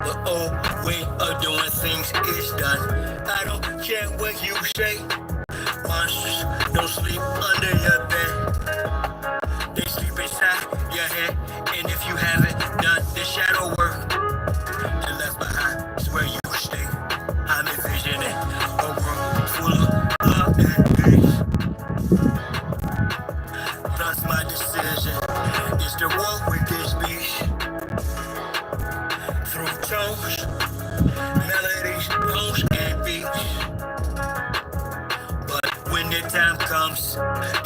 But oh, way of doing things is done. I don't care what you say. Monsters don't sleep under your bed. They sleep inside your head. And if you haven't done the shadow work, the left behind is where you stay. I'm envisioning a world full of love and peace. Thus my decision is to walk with this beast. Through tones, melodies, poems, and beats. But when the time comes,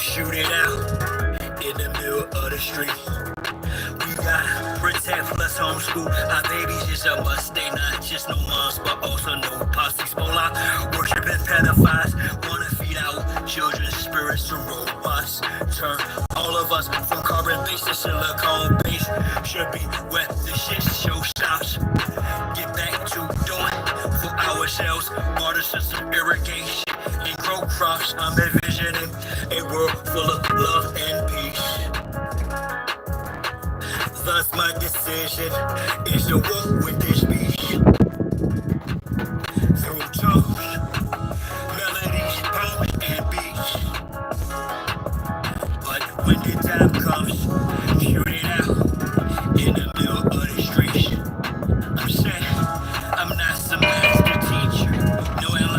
shoot it out in the middle of the street. We gotta protect plus homeschool. Our babies is a must. They not just no moms, but also no pops. Ebola, worshiping pedophiles. Wanna feed our children's spirits to robots. Turn all of us from carbon-based to silicone-based. Should be where the shit show stops. Get back to doing for ourselves. Water system irrigation and grow crops. I'm envisioning a world full of love and peace. Thus my decision is to walk with this beast. Through tones, melodies, poems, and beats. But when the time comes, shoot it out in the middle of the streets. I'm saying I'm not some master teacher, no am I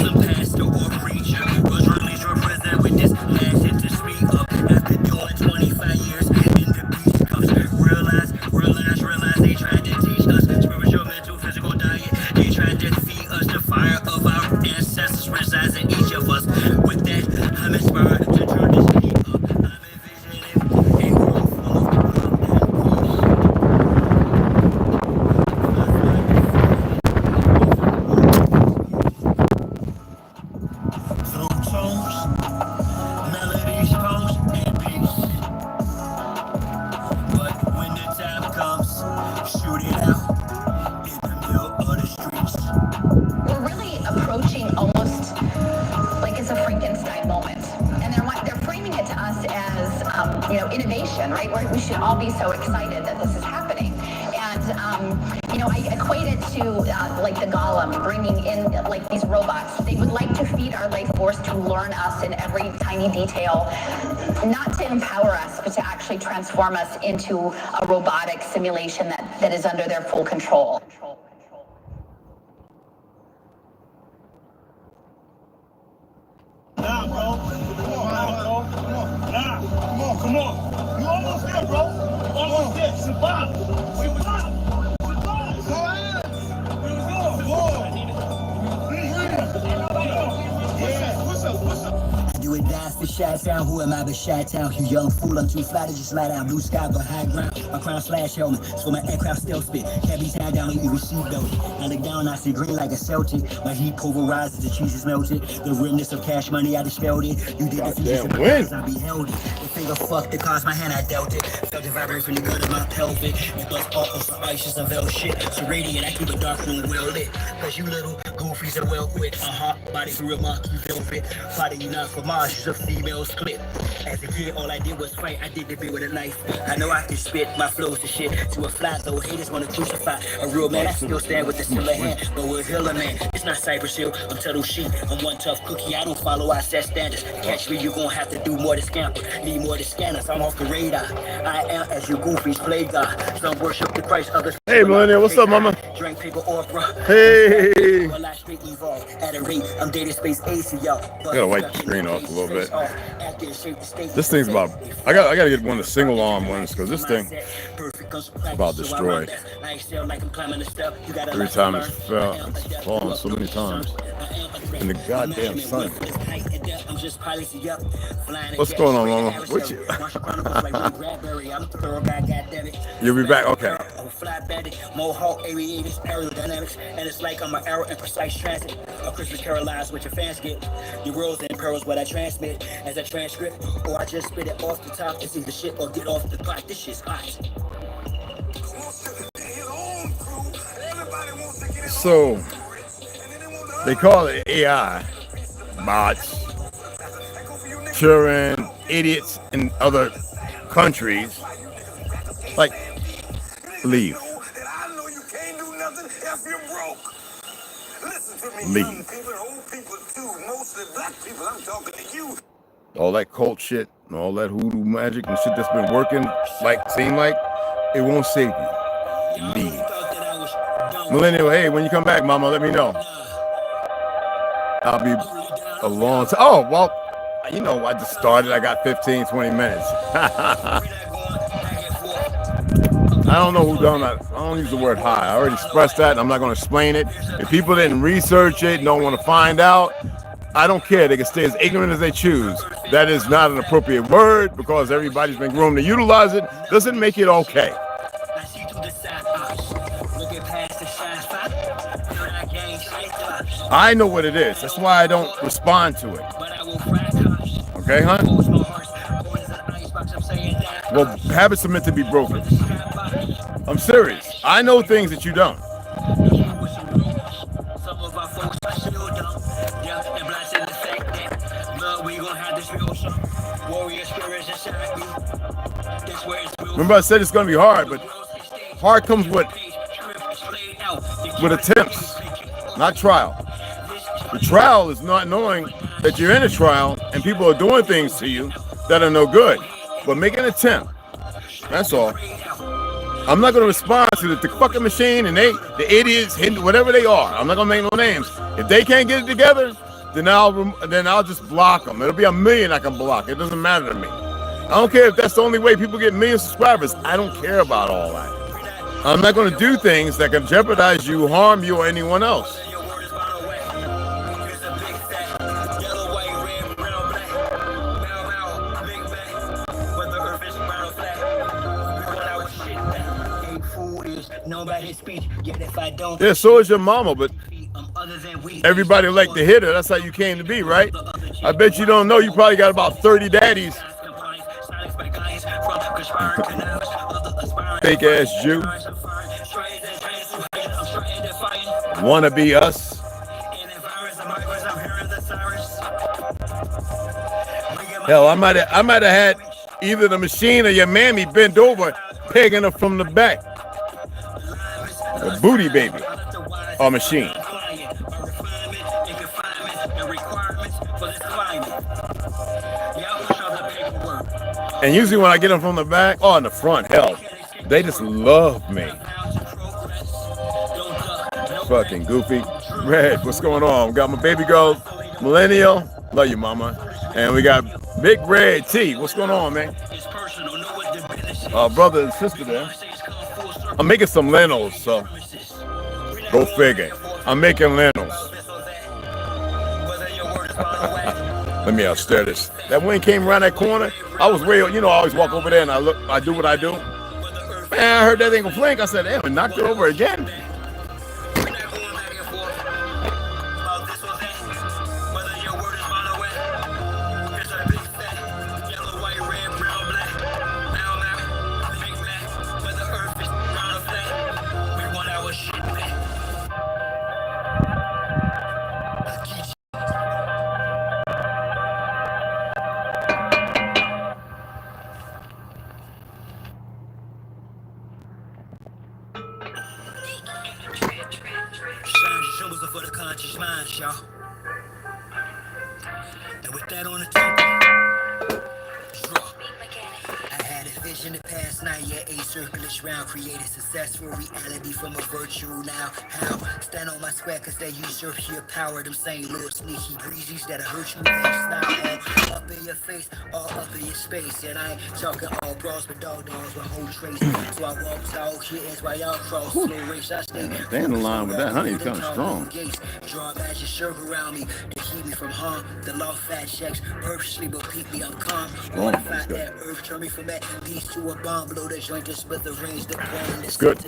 some pastor or preacher. Was released represent with this passion to speak up after doing 25 years in the beast cuffs. Realize they tried to teach us spiritual, mental, physical diet. They tried to feed us the fire of our ancestors resides in each of us. With that, I'm inspired to turn this heat up. I'm envisioning a world full of love and peace. Through tones, melodies, poems, and peace. But when the time comes, shoot it out in the middle of the streets. We're really approaching almost like it's a Frankenstein moment. And they're framing it to us as, innovation, right? We should all be so excited that this is happening. And, I equate it to like the Golem, bringing in like these robots. They would like to feed our life force to learn us in every tiny detail, not to empower us, but to actually transform us into a robotic simulation that is under their full control. Nah, bro. Come on. Nah, come on. You almost there, bro. Almost there. Survive. Survive. I do it dance for Chi-Town. Who am I but Chi-Town? You young fool, I'm too fly to just lie down. Blue sky but high ground. My crown slash helmet, so my aircraft still spit. Can't be tied down, you receive belted. I look down, I see green like a Celtic. My heat pulverizes, the cheese is melted. The realness of cash money, I just felt it. You did the fees in the past, I beheld it. The finger fucked the cause, my hand, I dealt it. Felt the vibrate from the gut of my pelvic. You bust off of some ice, some velvet shit. So radiant, I keep a dark room well lit. Cause you little goofies are well quick. Body for real monkey velvet. Body you not for Mars, you's a female split. As a kid, all I did was fight. I did the bit with a knife. I know I can spit my flows to shit. To a fly though, haters wanna crucify a real man. I still stand with the silver hand, but we're healer man. It's not cyber shield, I'm Tuttle Sheep. I'm one tough cookie, I don't follow, I set standards. Catch me, you gon' have to do more to scamper. Need more to scanners, I'm off the radar. I am as you goofies play God. Some worship the Christ, others. Hey Millennial, what's up, mama? Drink paper or bruh. Hey. Well, I straight evolve at a rate. I'm data space AC, yo. I gotta wipe the screen off a little bit. This thing's about, I gotta get one of the single arm ones because this thing is about destroyed. 3 times it's fallen so many times in the goddamn sun. What's going on, mama? What you? You'll be back, okay. Mohawk aviators, aerodynamics, and it's like I'm an arrow in precise transit. A Christmas carol lies what your fans get. Your worlds and pearls what I transmit as a transcript, or I just spit it off the top. It's either shit or get off the pot. This shit's hot. So they call it AI bots, children, idiots in other countries. Like, leave. nothing if you're broke. Listen to me, Leave. young people, old people too, mostly black people. I'm talking to you. All that cult shit and all that hoodoo magic and shit that's been working, seem like it won't save you. Leave. Millennial, hey, when you come back, mama, let me know. I'll be a long time. Oh, well, you know, I just started. I got 15, 20 minutes. I don't know who done that. I don't use the word high. I already expressed that. I'm not going to explain it. If people didn't research it, don't want to find out, I don't care. They can stay as ignorant as they choose. That is not an appropriate word because everybody's been groomed to utilize it. Doesn't make it okay. I know what it is. That's why I don't respond to it. Okay, hon? Well, habits are meant to be broken. I'm serious. I know things that you don't. Remember I said it's going to be hard, but hard comes with attempts, not trial. The trial is not knowing that you're in a trial and people are doing things to you that are no good. But make an attempt. That's all. I'm not going to respond to the fucking machine and the idiots, whatever they are. I'm not going to make no names. If they can't get it together, then I'll just block them. It'll be a million I can block. It doesn't matter to me. I don't care if that's the only way people get million subscribers. I don't care about all that. I'm not going to do things that can jeopardize you, harm you, or anyone else. Yeah, so is your mama, but everybody like to hit her. That's how you came to be, right? I bet you don't know. You probably got about 30 daddies. Fake ass Jew. Wanna be us. Hell, I might have had either the machine or your mammy bent over, pegging her from the back. A booty baby or machine. And usually when I get them from the back or in the front, hell, they just love me. Fucking goofy. Red, what's going on? We got my baby girl, Millennial. Love you, mama. And we got Big Red T. What's going on, man? Brother and sister there. I'm making some lentils, so go figure. I'm making lentils. Let me stare this. That wind came around that corner. I was way, I always walk over there and I do what I do. Man, I heard that thing go flink. I said, damn, it knocked it over again. Created successful reality from a virtual now. How? Stand on my square cause they usurp your power. Them same little sneaky breezies that'll hurt you. They style all up in your face, all up in your space. And I ain't talking all bras, but dogs with whole trace. So I walk tall kittens while y'all cross. Slow race, I stay. Stand in line with that, honey. It's kind of strong. Draw a magic circle around me to keep me from harm. The law fat checks purposely, but keep me, I'm calm. Fight that earth, turn me from that piece to a bomb. Blow the joint to split the range. It's good.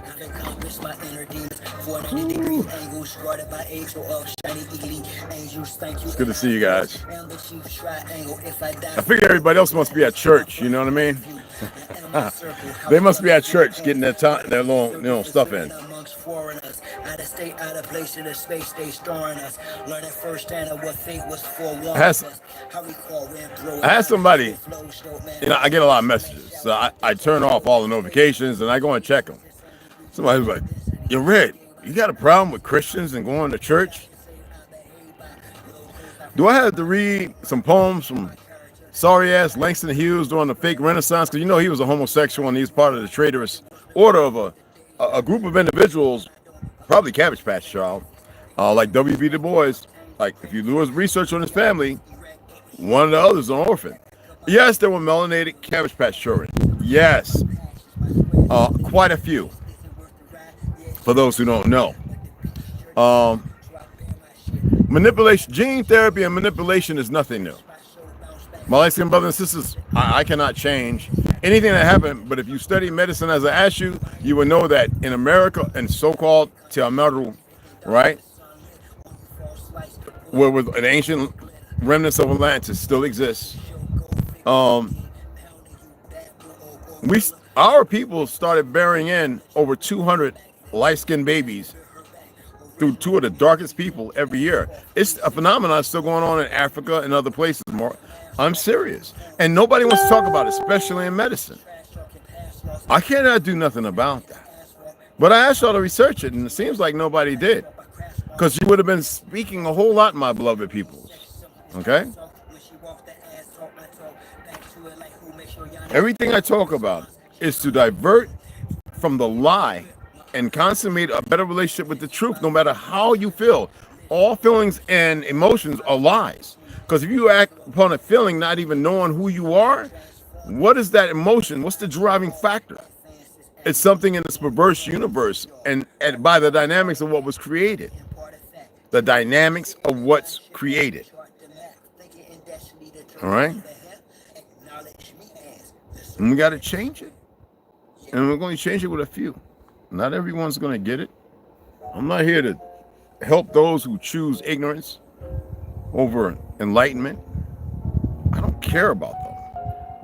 I've accomplished my inner demons. 490-degree angles guarded by angel of shiny elite angels. Thank you. It's good to see you guys. I figure everybody else must be at church. You know what I mean? They must be at church getting their little stuff in. Out of state, out of place in the space they storing us. Learning firsthand of what fate was for one. I had somebody, I get a lot of messages, so I turn off all the notifications and I go and check them. Somebody was like, You're Red, you got a problem with Christians and going to church? Do I have to read some poems from sorry ass Langston Hughes during the fake Renaissance? Because you know he was a homosexual and he's part of the traitorous order of a group of individuals, probably Cabbage Patch Child, like W.B. Du Bois. Like if you do his research on his family, one of the others is an orphan. Yes, there were melanated Cabbage Patch children. Yes, quite a few. For those who don't know, manipulation, gene therapy and manipulation is nothing new. My light-skinned brothers and sisters, I cannot change anything that happened, but if you study medicine as I asked you, you would know that in America and so-called TRU, right, where with an ancient remnants of Atlantis still exists, our people started bearing in over 200 light-skinned babies through two of the darkest people every year. It's a phenomenon still going on in Africa and other places more. I'm serious. And nobody wants to talk about it, especially in medicine. I cannot do nothing about that. But I asked y'all to research it, and it seems like nobody did. Because you would have been speaking a whole lot, my beloved peoples. Okay? Everything I talk about is to divert from the lie and consummate a better relationship with the truth, no matter how you feel. All feelings and emotions are lies. Because if you act upon a feeling not even knowing who you are, what is that emotion? What's the driving factor? It's something in this perverse universe and by the dynamics of what was created. The dynamics of what's created. All right? And we got to change it. And we're going to change it with a few. Not everyone's going to get it. I'm not here to help those who choose ignorance over enlightenment. I don't care about them.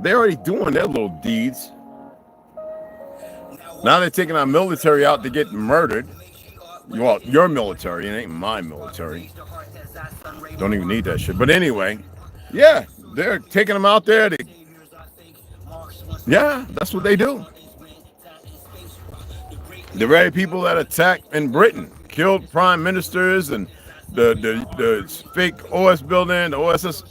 They're already doing their little deeds. Now they're taking our military out to get murdered. Well, your military, it ain't my military. Don't even need that shit. But anyway, yeah, they're taking them out there. Yeah, that's what they do. The very people that attacked in Britain, killed prime ministers and the fake OS building, the OSS,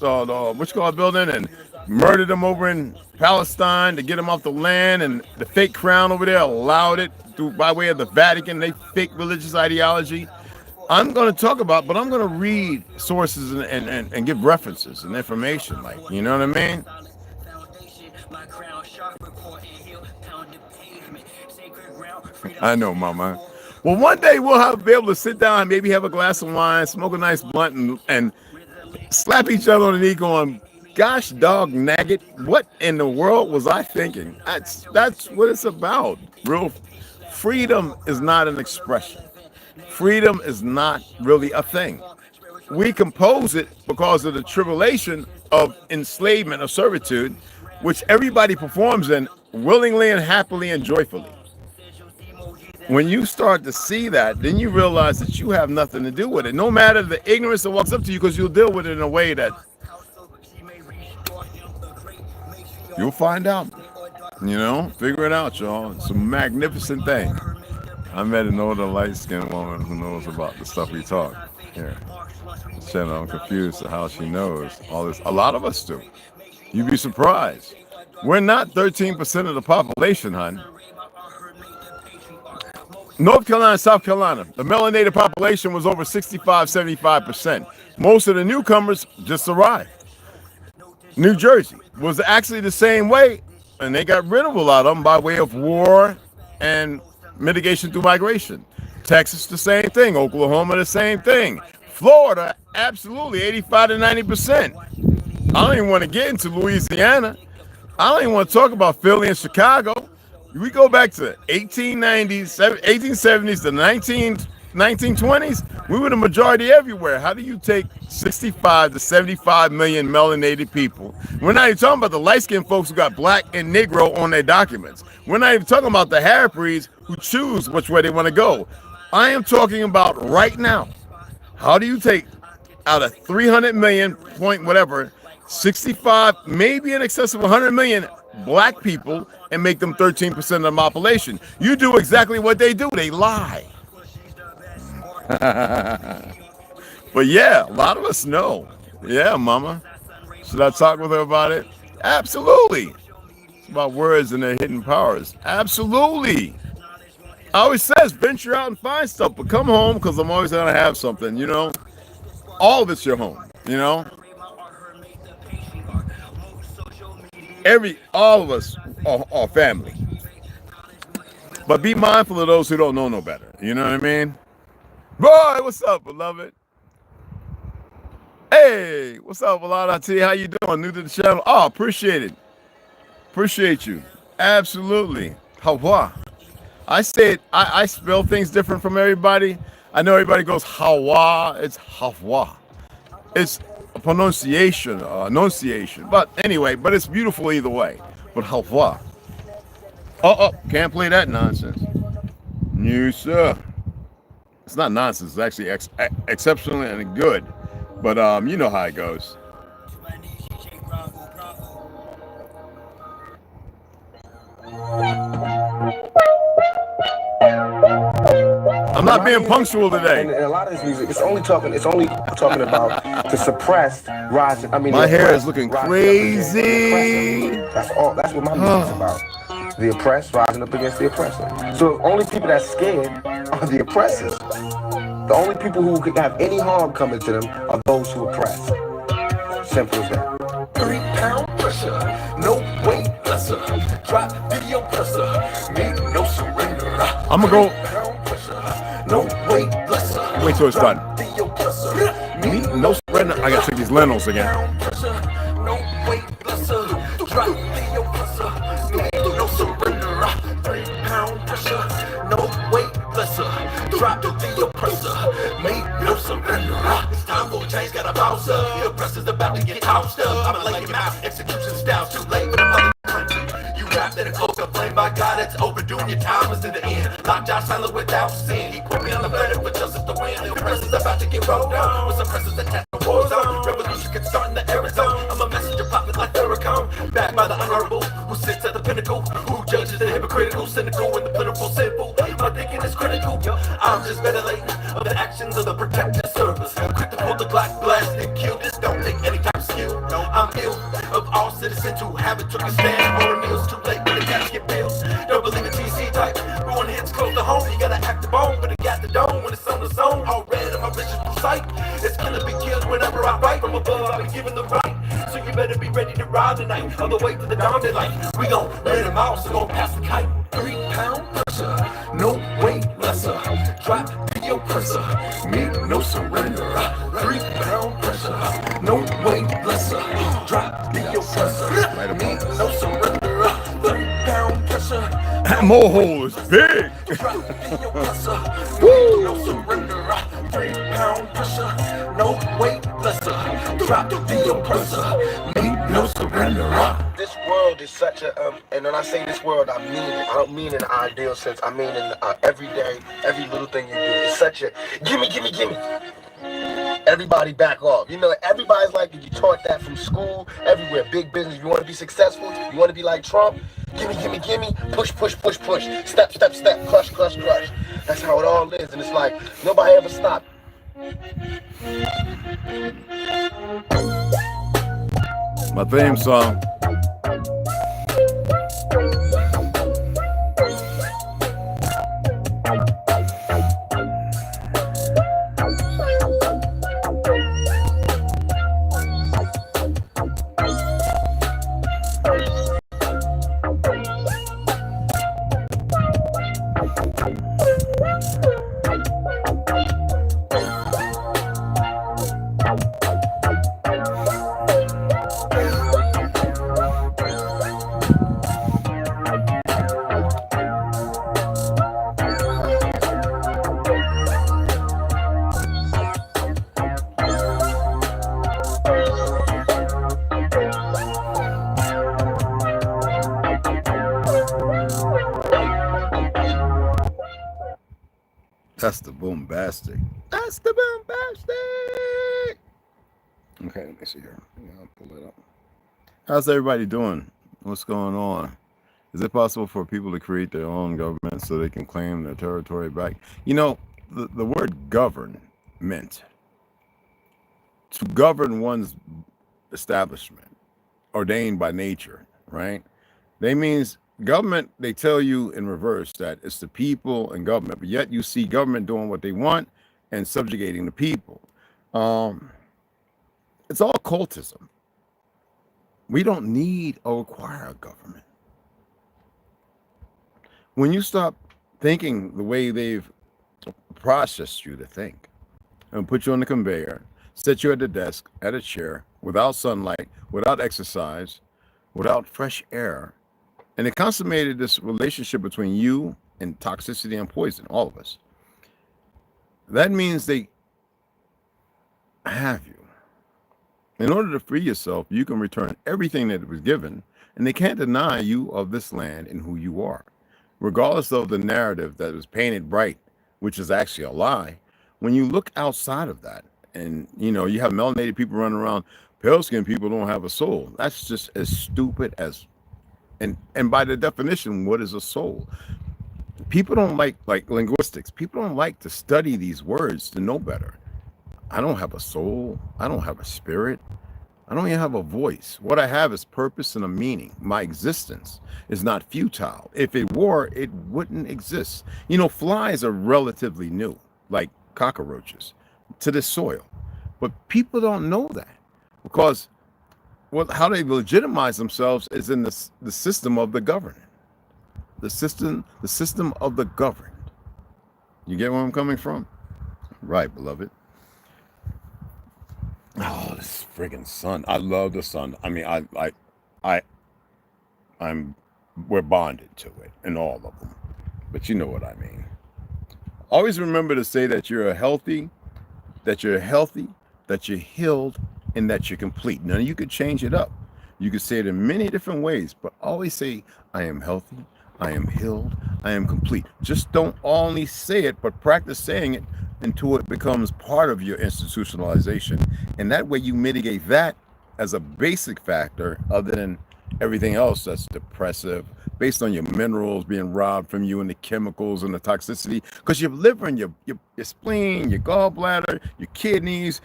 building, and murdered them over in Palestine to get them off the land, and the fake crown over there allowed it by way of the Vatican, they fake religious ideology. I'm going to talk about, but I'm going to read sources and give references and information, like, you know what I mean? I know, mama. Well, one day we'll be able to sit down, maybe have a glass of wine, smoke a nice blunt, and slap each other on the knee going, gosh, dog nagget, what in the world was I thinking? That's what it's about. Real freedom is not an expression. Freedom is not really a thing. We compose it because of the tribulation of enslavement or servitude, which everybody performs in willingly and happily and joyfully. When you start to see that, then you realize that you have nothing to do with it. No matter the ignorance that walks up to you, because you'll deal with it in a way that you'll find out. You know, figure it out, y'all. It's a magnificent thing. I met an older light-skinned woman who knows about the stuff we talk here. Shannon, I'm confused at how she knows all this. A lot of us do. You'd be surprised. We're not 13% of the population, hon. North Carolina, South Carolina, the melanated population was over 65-75%. Most of the newcomers just arrived. New Jersey was actually the same way, and they got rid of a lot of them by way of war and mitigation through migration. Texas, the same thing. Oklahoma, the same thing. Florida, absolutely 85-90%. I don't even want to get into Louisiana. I don't even want to talk about Philly and Chicago. We go back to 1890s, 1870s, the 1920s, we were the majority everywhere. How do you take 65 to 75 million melanated people? We're not even talking about the light-skinned folks who got black and Negro on their documents. We're not even talking about the half-breeds who choose which way they want to go. I am talking about right now. How do you take out of 300 million point whatever, 65, maybe in excess of 100 million black people and make them 13% of the population? You do exactly what they do. They lie. But yeah, a lot of us know. Yeah, mama. Should I talk with her about it? Absolutely. It's about words and their hidden powers. Absolutely. I always says venture out and find stuff, but come home because I'm always gonna have something, you know. All of it's your home, you know. All of us are family. But be mindful of those who don't know no better. You know what I mean? Boy, what's up, beloved? Hey, what's up, Elon? T? How you doing? New to the channel? Oh, appreciate it. Appreciate you. Absolutely. Hawa. I say it. I spell things different from everybody. I know everybody goes Hawa. It's Hawa. It's a pronunciation, enunciation. But anyway, but it's beautiful either way. But Hawa. Oh, can't play that nonsense. No, sir. It's not nonsense. It's actually exceptional and good. But you know how it goes. I'm not being punctual today. And a lot of this music, it's only talking about the suppressed rising. I mean, my hair is looking crazy. That's all. That's what my music's about. The oppressed rising up against the oppressor. So only people that's scared are the oppressors. The only people who could have any harm coming to them are those who oppress. Simple as that. 3 pound pressure, no weight lesser. Drop the oppressor, need no surrender. I'm gonna go. No weight lesser. Wait till it's done. The oppressor, Need no surrender. I gotta take these lentils again. no weight lesser. Drop the oppressor, need no surrender. 3 pound pressure, no weight lesser. Drop the oppressor, need no surrender. It's time for a change, gotta bounce up. The oppressor's about to get tossed up. I'ma lay him out, execution style's too late for the public country. You rap that a cloak up, flame by God, it's overdue. Your time is to the end. Lock Jah silent without sin. He put me on the planet for justice to win. The oppressor's about to get rolled down. With suppressors attached to war zone. Revolution can start in the Arizona. I'm a messenger popping like Farrakhan. Backed by the honorable, who sits at the pinnacle. Who judges the hypocritical, cynical, and the pitiful simple. My thinking is critical. I'm just ventilating of the actions of the protective service. Quick to pull the Glock blast and kill this. Don't take any type of skill. I'm ill of all citizens who haven't took a stand. Or meals too late when the cash get bills. Don't believe in TC type. Ruin hits close to home. You gotta act the bone, but it got the dome when it's on the zone. All red of my vision through sight. It's gonna be killed whenever I fight. From above, I'll be given the right. So you better be ready to ride tonight. On the way to the dawn daylight. We gon' let them out, so gon' pass the kite. 3 pound pressure, no weight lesser. Drop the oppressor, need no surrender. 3 pound pressure, no weight lesser. Drop the oppressor, need no surrender. 3 pound pressure. That mohole is big. Drop the oppressor, need no surrender. 3 pound pressure, no weight lesser. Drop the oppressor, need no surrender. This world is such a and when I say this world, I mean it. I don't mean in an ideal sense. I mean in every day, every little thing you do. It's such a gimme. Everybody back off. You know, everybody's like, you taught that from school, everywhere. Big business. You want to be successful? You want to be like Trump? Gimme. Push. Step. Crush. That's how it all is. And it's like, nobody ever stopped. My theme song. That's the bombastic. Okay, let me see here. I'll pull it up. How's everybody doing? What's going on? Is it possible for people to create their own government so they can claim their territory back? You know, the word government, to govern one's establishment, ordained by nature, right? They means government, they tell you in reverse that it's the people and government, but yet you see government doing what they want and subjugating the people. It's all cultism. We don't need or require a government. When you stop thinking the way they've processed you to think and put you on the conveyor, set you at the desk, at a chair, without sunlight, without exercise, without fresh air, and it consummated this relationship between you and toxicity and poison, all of us. That means they have you. In order to free yourself, you can return everything that was given, and they can't deny you of this land and who you are. Regardless of the narrative that was painted bright, which is actually a lie, when you look outside of that, and you have melanated people running around, pale-skinned people don't have a soul. That's just as stupid as, and by the definition, what is a soul? People don't like linguistics. People don't like to study these words to know better. I don't have a soul. I don't have a spirit. I don't even have a voice. What I have is purpose and a meaning. My existence is not futile. If it were, it wouldn't exist. Flies are relatively new, like cockroaches, to the soil. But people don't know that because how they legitimize themselves is in the system of the governed. The system of the governed. You get where I'm coming from? Right, beloved. Oh, this friggin' sun. I love the sun. I mean, we're bonded to it, and all of them. But you know what I mean. Always remember to say that you're healthy, that you're healed, and that you're complete. Now, you could change it up. You could say it in many different ways, but always say, I am healthy, I am healed, I am complete. Just don't only say it, but practice saying it until it becomes part of your institutionalization. And that way you mitigate that as a basic factor other than everything else that's depressive, based on your minerals being robbed from you and the chemicals and the toxicity. Because your liver and your spleen, your gallbladder, your kidneys,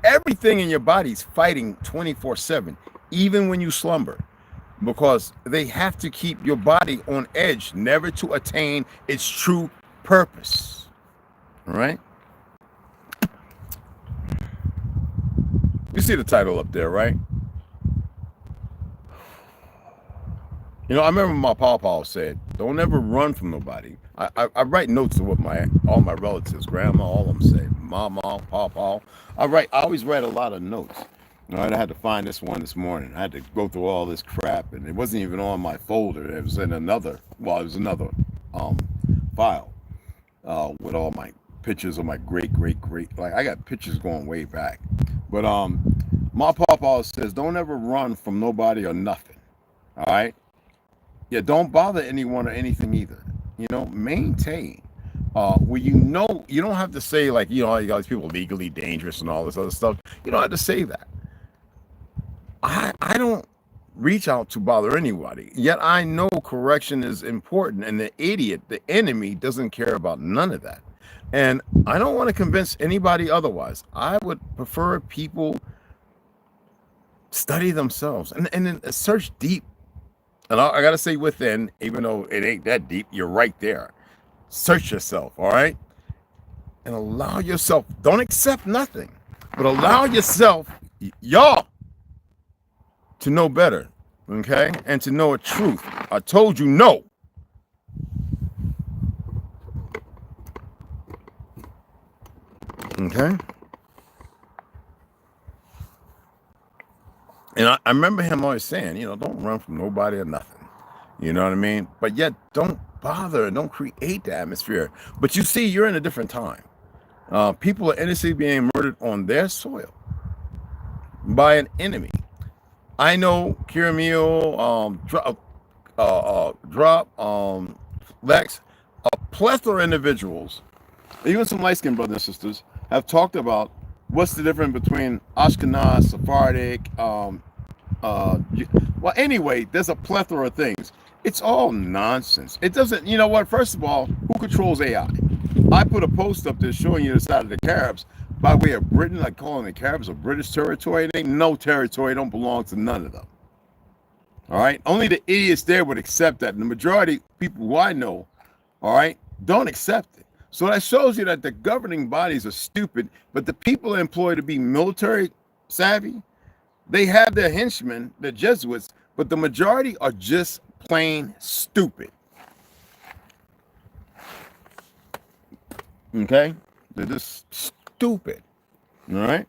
everything in your body is fighting 24/7, even when you slumber. Because they have to keep your body on edge, never to attain its true purpose. All right? You see the title up there, right? I remember my pawpaw said, don't ever run from nobody. I write notes of what all my relatives, grandma, all of them say, mama, pawpaw. I always write a lot of notes. All right, I had to find this one this morning. I had to go through all this crap, and it wasn't even on my folder. It was in another file with all my pictures of my great. Like, I got pictures going way back. But my papa says, don't ever run from nobody or nothing. All right? Yeah, don't bother anyone or anything either. Maintain. Where you don't have to say, like, you got these people legally dangerous and all this other stuff. You don't have to say that. I don't reach out to bother anybody, yet I know correction is important, and the idiot, the enemy, doesn't care about none of that. And I don't want to convince anybody otherwise. I would prefer people study themselves and then search deep. And I got to say within, even though it ain't that deep, you're right there. Search yourself, all right? And allow yourself, don't accept nothing, but allow yourself, y'all, to know better, okay? And to know a truth. I told you no. Okay? And I remember him always saying, don't run from nobody or nothing. You know what I mean? But yet, don't bother, don't create the atmosphere. But you see, you're in a different time. People are innocently being murdered on their soil by an enemy. I know Kiramil, Drop, Lex, a plethora of individuals, even some light-skinned brothers and sisters, have talked about what's the difference between Ashkenaz, Sephardic. Well, anyway, there's a plethora of things. It's all nonsense. It doesn't, first of all, who controls AI? I put a post up there showing you the side of the Caribs by way of Britain, like calling the Caribs a British territory. It ain't no territory. It don't belong to none of them. All right? Only the idiots there would accept that. And the majority of people who I know, all right, don't accept it. So that shows you that the governing bodies are stupid, but the people employed to be military savvy, they have their henchmen, the Jesuits, but the majority are just plain stupid. Okay? They're just stupid. All right?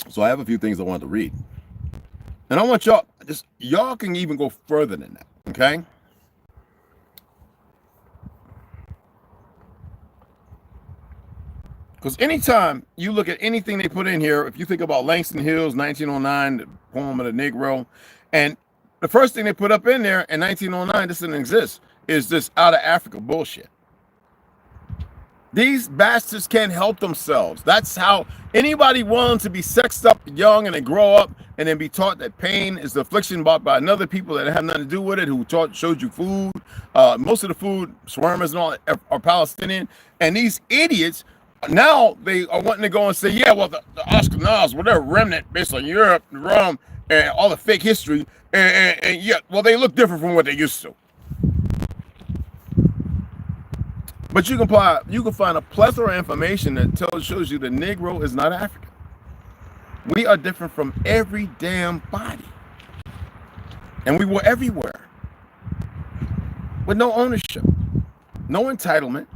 So I have a few things I want to read. And I want y'all can even go further than that, okay? Because anytime you look at anything they put in here, if you think about Langston Hill's 1909, the poem of the Negro, and the first thing they put up in there in 1909, this didn't exist, is this out of Africa bullshit. These bastards can't help themselves. That's how anybody willing to be sexed up young and then grow up and then be taught that pain is the affliction brought by another people that have nothing to do with it, who showed you food. Most of the food, shawarmas and all, are Palestinian. And these idiots, now they are wanting to go and say, yeah, well, the Ashkenaz, well, they're a remnant based on Europe, Rome, and all the fake history. And yeah, well, they look different from what they used to. But you can find a plethora of information that shows you the Negro is not African. We are different from every damn body. And we were everywhere. With no ownership, no entitlement,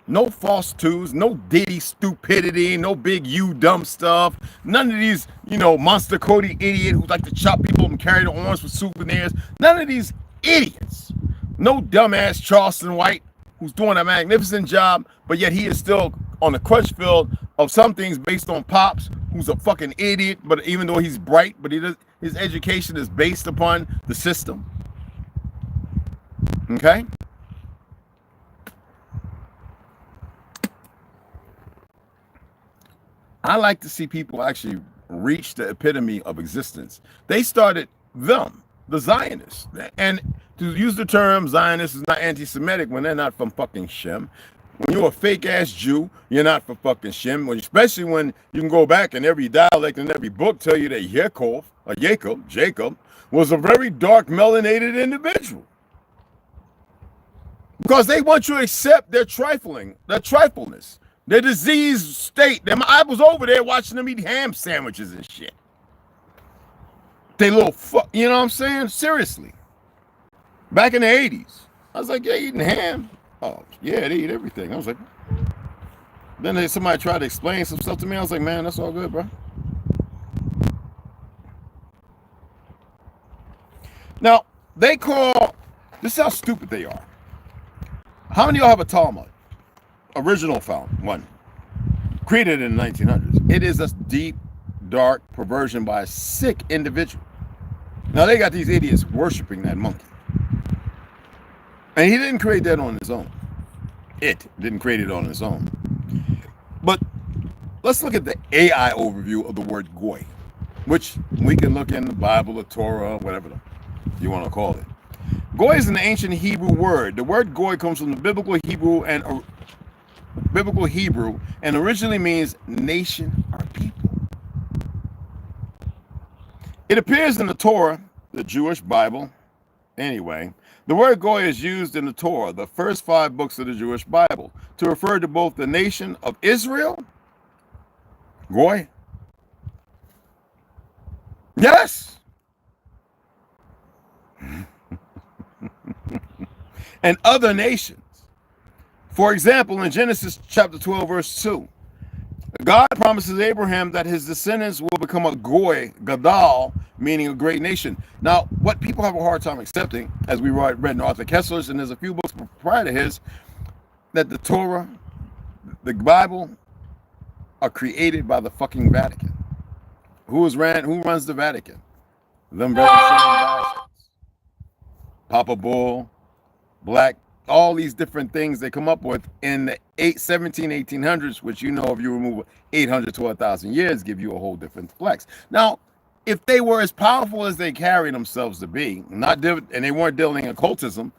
no false twos, no Diddy stupidity, no big you dumb stuff. None of these, Monster Cody idiot who like to chop people and carry the arms for souvenirs. None of these idiots. No dumbass Charleston White who's doing a magnificent job, but yet he is still on the crutch field of some things based on Pops, who's a fucking idiot, but even though he's bright, but his education is based upon the system. Okay? I like to see people actually reach the epitome of existence. They started them, the Zionists. And to use the term Zionist is not anti-Semitic when they're not from fucking Shem. When you're a fake-ass Jew, you're not from fucking Shem. Especially when you can go back and every dialect and every book tell you that Jacob, was a very dark melanated individual. Because they want you to accept their trifleness, their diseased state. I was over there watching them eat ham sandwiches and shit. They little fuck, you know what I'm saying? Seriously. Back in the 80s, I was like, yeah, eating ham. Oh, yeah, they eat everything. I was like, then somebody tried to explain some stuff to me. I was like, man, that's all good, bro. Now, this is how stupid they are. How many of y'all have a Talmud? Original found one. Created in the 1900s. It is a deep, dark perversion by a sick individual. Now, they got these idiots worshiping that monkey. And he didn't create that on his own. It didn't create it on his own. But let's look at the AI overview of the word goy, which we can look in the Bible, the Torah, whatever you want to call it. Goy is an ancient Hebrew word. The word goy comes from the biblical Hebrew and originally means nation or people. It appears in the Torah, the Jewish Bible. Anyway, the word goy is used in the Torah, the first 5 books of the Jewish Bible, to refer to both the nation of Israel, goy, yes, and other nations. For example, in Genesis chapter 12, verse 2, God promises Abraham that his descendants will become a goy, gadal, meaning a great nation. Now, what people have a hard time accepting, as we read in Arthur Kessler's, and there's a few books prior to his, that the Torah, the Bible, are created by the fucking Vatican. Who runs the Vatican? Them very same bastards. Papa Bull, Black, all these different things they come up with in the 1800s, which if you remove 800 to 1,000 years, give you a whole different flex. Now, if they were as powerful as they carry themselves to be, and they weren't dealing in occultism,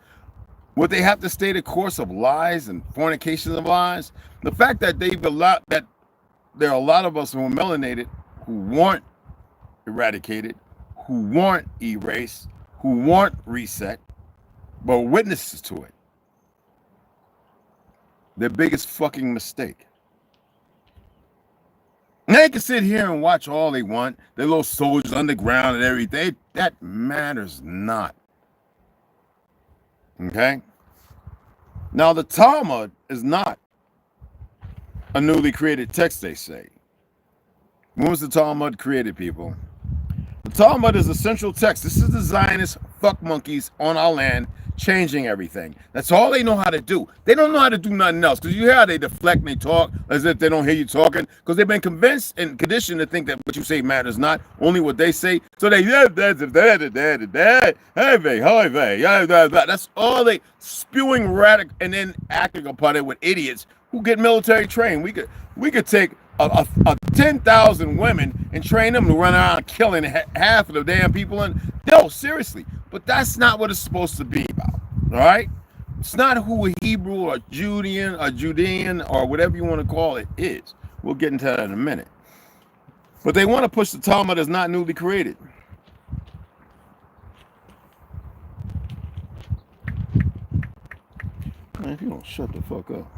would they have to stay the course of lies and fornications of lies? The fact that that there are a lot of us who are melanated who weren't eradicated, who weren't erased, who weren't reset, but witnesses to it. Their biggest fucking mistake. And they can sit here and watch all they want, their little soldiers underground and everything. That matters not. Okay? Now, the Talmud is not a newly created text, they say. When was the Talmud created, people? The Talmud is a central text. This is the Zionist fuck monkeys on our land changing everything. That's all they know how to do. They don't know how to do nothing else, because you hear how they deflect and they talk as if they don't hear you talking, because they've been convinced and conditioned to think that what you say matters not, only what they say. So they that's all they spewing radical and then acting upon it with idiots who get military trained. We could take a 10,000 women and train them to run around killing half of the damn people. And no, seriously, but that's not what it's supposed to be about. All right, it's not who a Hebrew or Judean or whatever you want to call it is. We'll get into that in a minute. But they want to push the Talmud as not newly created. Man, if you don't shut the fuck up.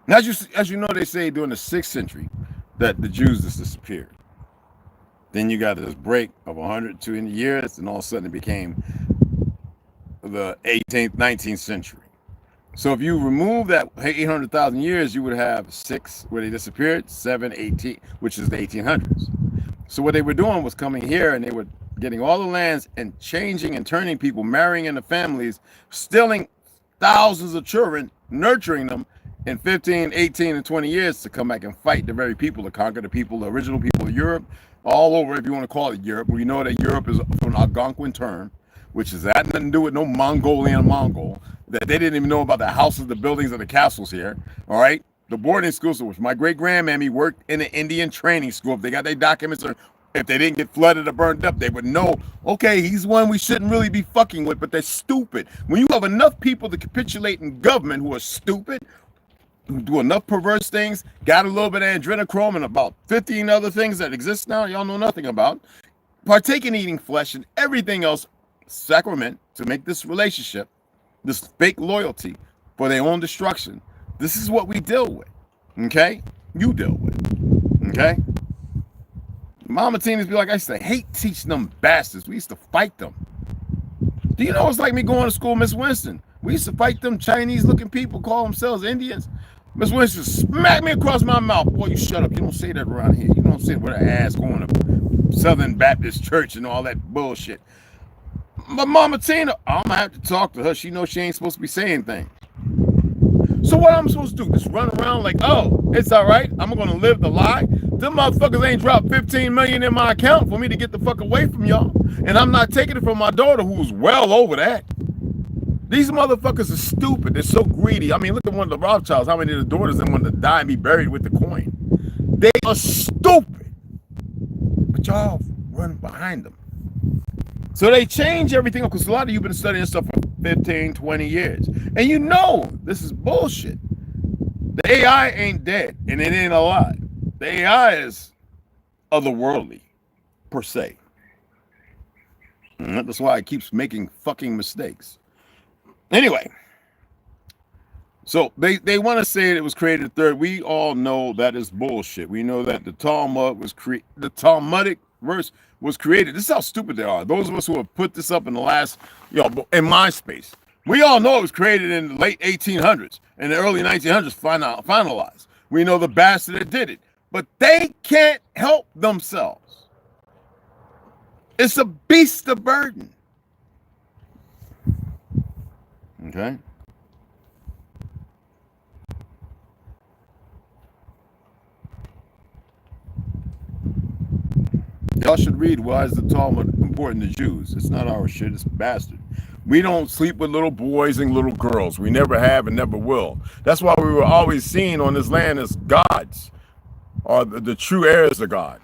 Now, as you know, they say during the 6th century that the Jews just disappeared. Then you got this break of 120 years, and all of a sudden it became the 18th, 19th century. So if you remove that 800,000 years, you would have 6 where they disappeared, 7, 18, which is the 1800s. So what they were doing was coming here, and they were getting all the lands and changing and turning people, marrying into families, stealing thousands of children, nurturing them, in 15, 18, and 20 years to come back and fight the very people, to conquer the people, the original people of Europe, all over, if you want to call it Europe. We know that Europe is an Algonquin term, which has had nothing to do with no Mongolian Mongol, that they didn't even know about the houses, the buildings, and the castles here, all right? The boarding schools, which my great-grandmammy worked in an Indian training school. If they got their documents, or if they didn't get flooded or burned up, they would know, okay, he's one we shouldn't really be fucking with, but they're stupid. When you have enough people to capitulate in government who are stupid, who do enough perverse things, got a little bit of adrenochrome and about 15 other things that exist now y'all know nothing about, partake in eating flesh and everything else, sacrament, to make this relationship, this fake loyalty for their own destruction. This is what we deal with, okay? You deal with, okay? Mama Tina's be like, I used to hate teaching them bastards. We used to fight them. Do you know it's like me going to school, Miss Winston? We used to fight them Chinese-looking people, call themselves Indians. Miss Winston smacked me across my mouth. Boy, you shut up. You don't say that around here. You don't say with an ass going to Southern Baptist Church and all that bullshit. But Mama Tina, I'm going to have to talk to her. She knows she ain't supposed to be saying things. So what I'm supposed to do? Just run around like, oh, it's all right. I'm going to live the lie. Them motherfuckers ain't dropped $15 million in my account for me to get the fuck away from y'all. And I'm not taking it from my daughter, who's well over that. These motherfuckers are stupid. They're so greedy. I mean, look at one of the Rothschilds. How many of the daughters that want to die and be buried with the coin? They are stupid. But y'all run behind them. So they change everything up, because a lot of you have been studying stuff for 15, 20 years. And you know this is bullshit. The AI ain't dead, and it ain't alive. The AI is otherworldly, per se. And that's why it keeps making fucking mistakes. Anyway, so they want to say it was created third. We all know that is bullshit. We know that the Talmud was the Talmudic verse was created. This is how stupid they are. Those of us who have put this up in the last, in MySpace, we all know it was created in the late 1800s and the early 1900s finalized. We know the bastard that did it, but they can't help themselves. It's a beast of burden. Okay. y'all should read why is the Talmud important to Jews. It's not our shit, it's bastard. We don't sleep with little boys and little girls. We never have and never will. That's why we were always seen on this land as gods, or the true heirs of God.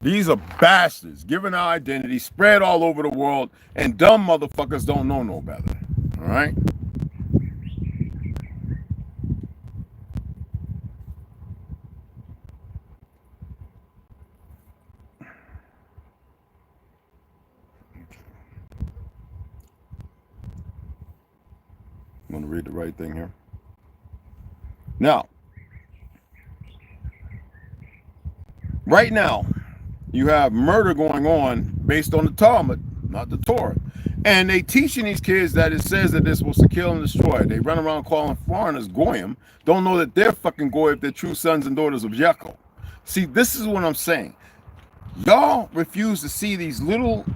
These are bastards, given our identity, spread all over the world, and dumb motherfuckers don't know no better. All right? I'm going to read the right thing here. Now, right now, you have murder going on based on the Talmud, not the Torah. And they teaching these kids that it says that they're supposed to kill and destroy. They run around calling foreigners goyim, don't know that they're fucking goy if they're true sons and daughters of Yaakov. See, this is what I'm saying. Y'all refuse to see these little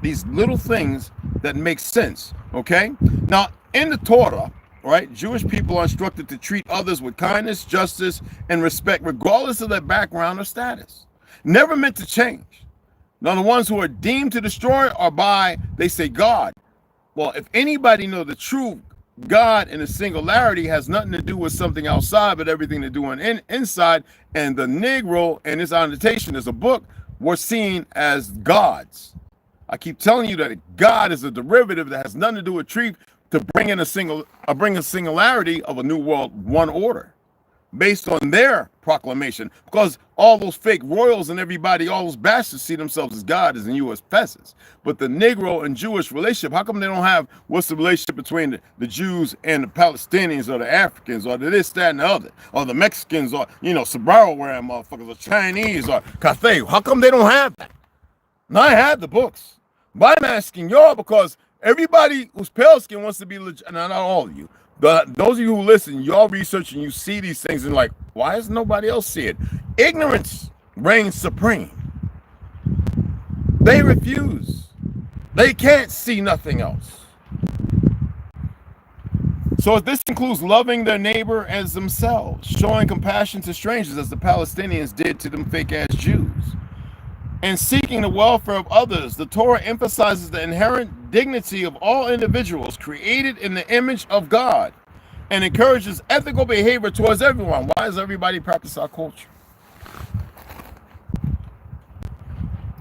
things that make sense, okay? Now, in the Torah, right, Jewish people are instructed to treat others with kindness, justice, and respect, regardless of their background or status. Never meant to change. Now, the ones who are deemed to destroy are by, they say, God. Well, if anybody know the true God and the singularity has nothing to do with something outside, but everything to do on inside, and the Negro and his annotation as a book were seen as gods. I keep telling you that God is a derivative that has nothing to do with truth to bring in bring a singularity of a new world, one order, based on their proclamation. Because all those fake royals and everybody, all those bastards see themselves as God as in U.S. peasants. But the Negro and Jewish relationship, how come they don't have what's the relationship between the Jews and the Palestinians or the Africans or the this, that, and the other, or the Mexicans or, Sbarro wearing motherfuckers or Chinese or Cathay? How come they don't have that? Now, I have the books. But I'm asking y'all because everybody who's pale skin wants to be legit. Not all of you. But those of you who listen, y'all research and you see these things and like, why does nobody else see it? Ignorance reigns supreme. They refuse. They can't see nothing else. So this includes loving their neighbor as themselves, showing compassion to strangers as the Palestinians did to them fake-ass Jews, and seeking the welfare of others. The Torah emphasizes the inherent dignity of all individuals created in the image of God and encourages ethical behavior towards everyone. Why does everybody practice our culture?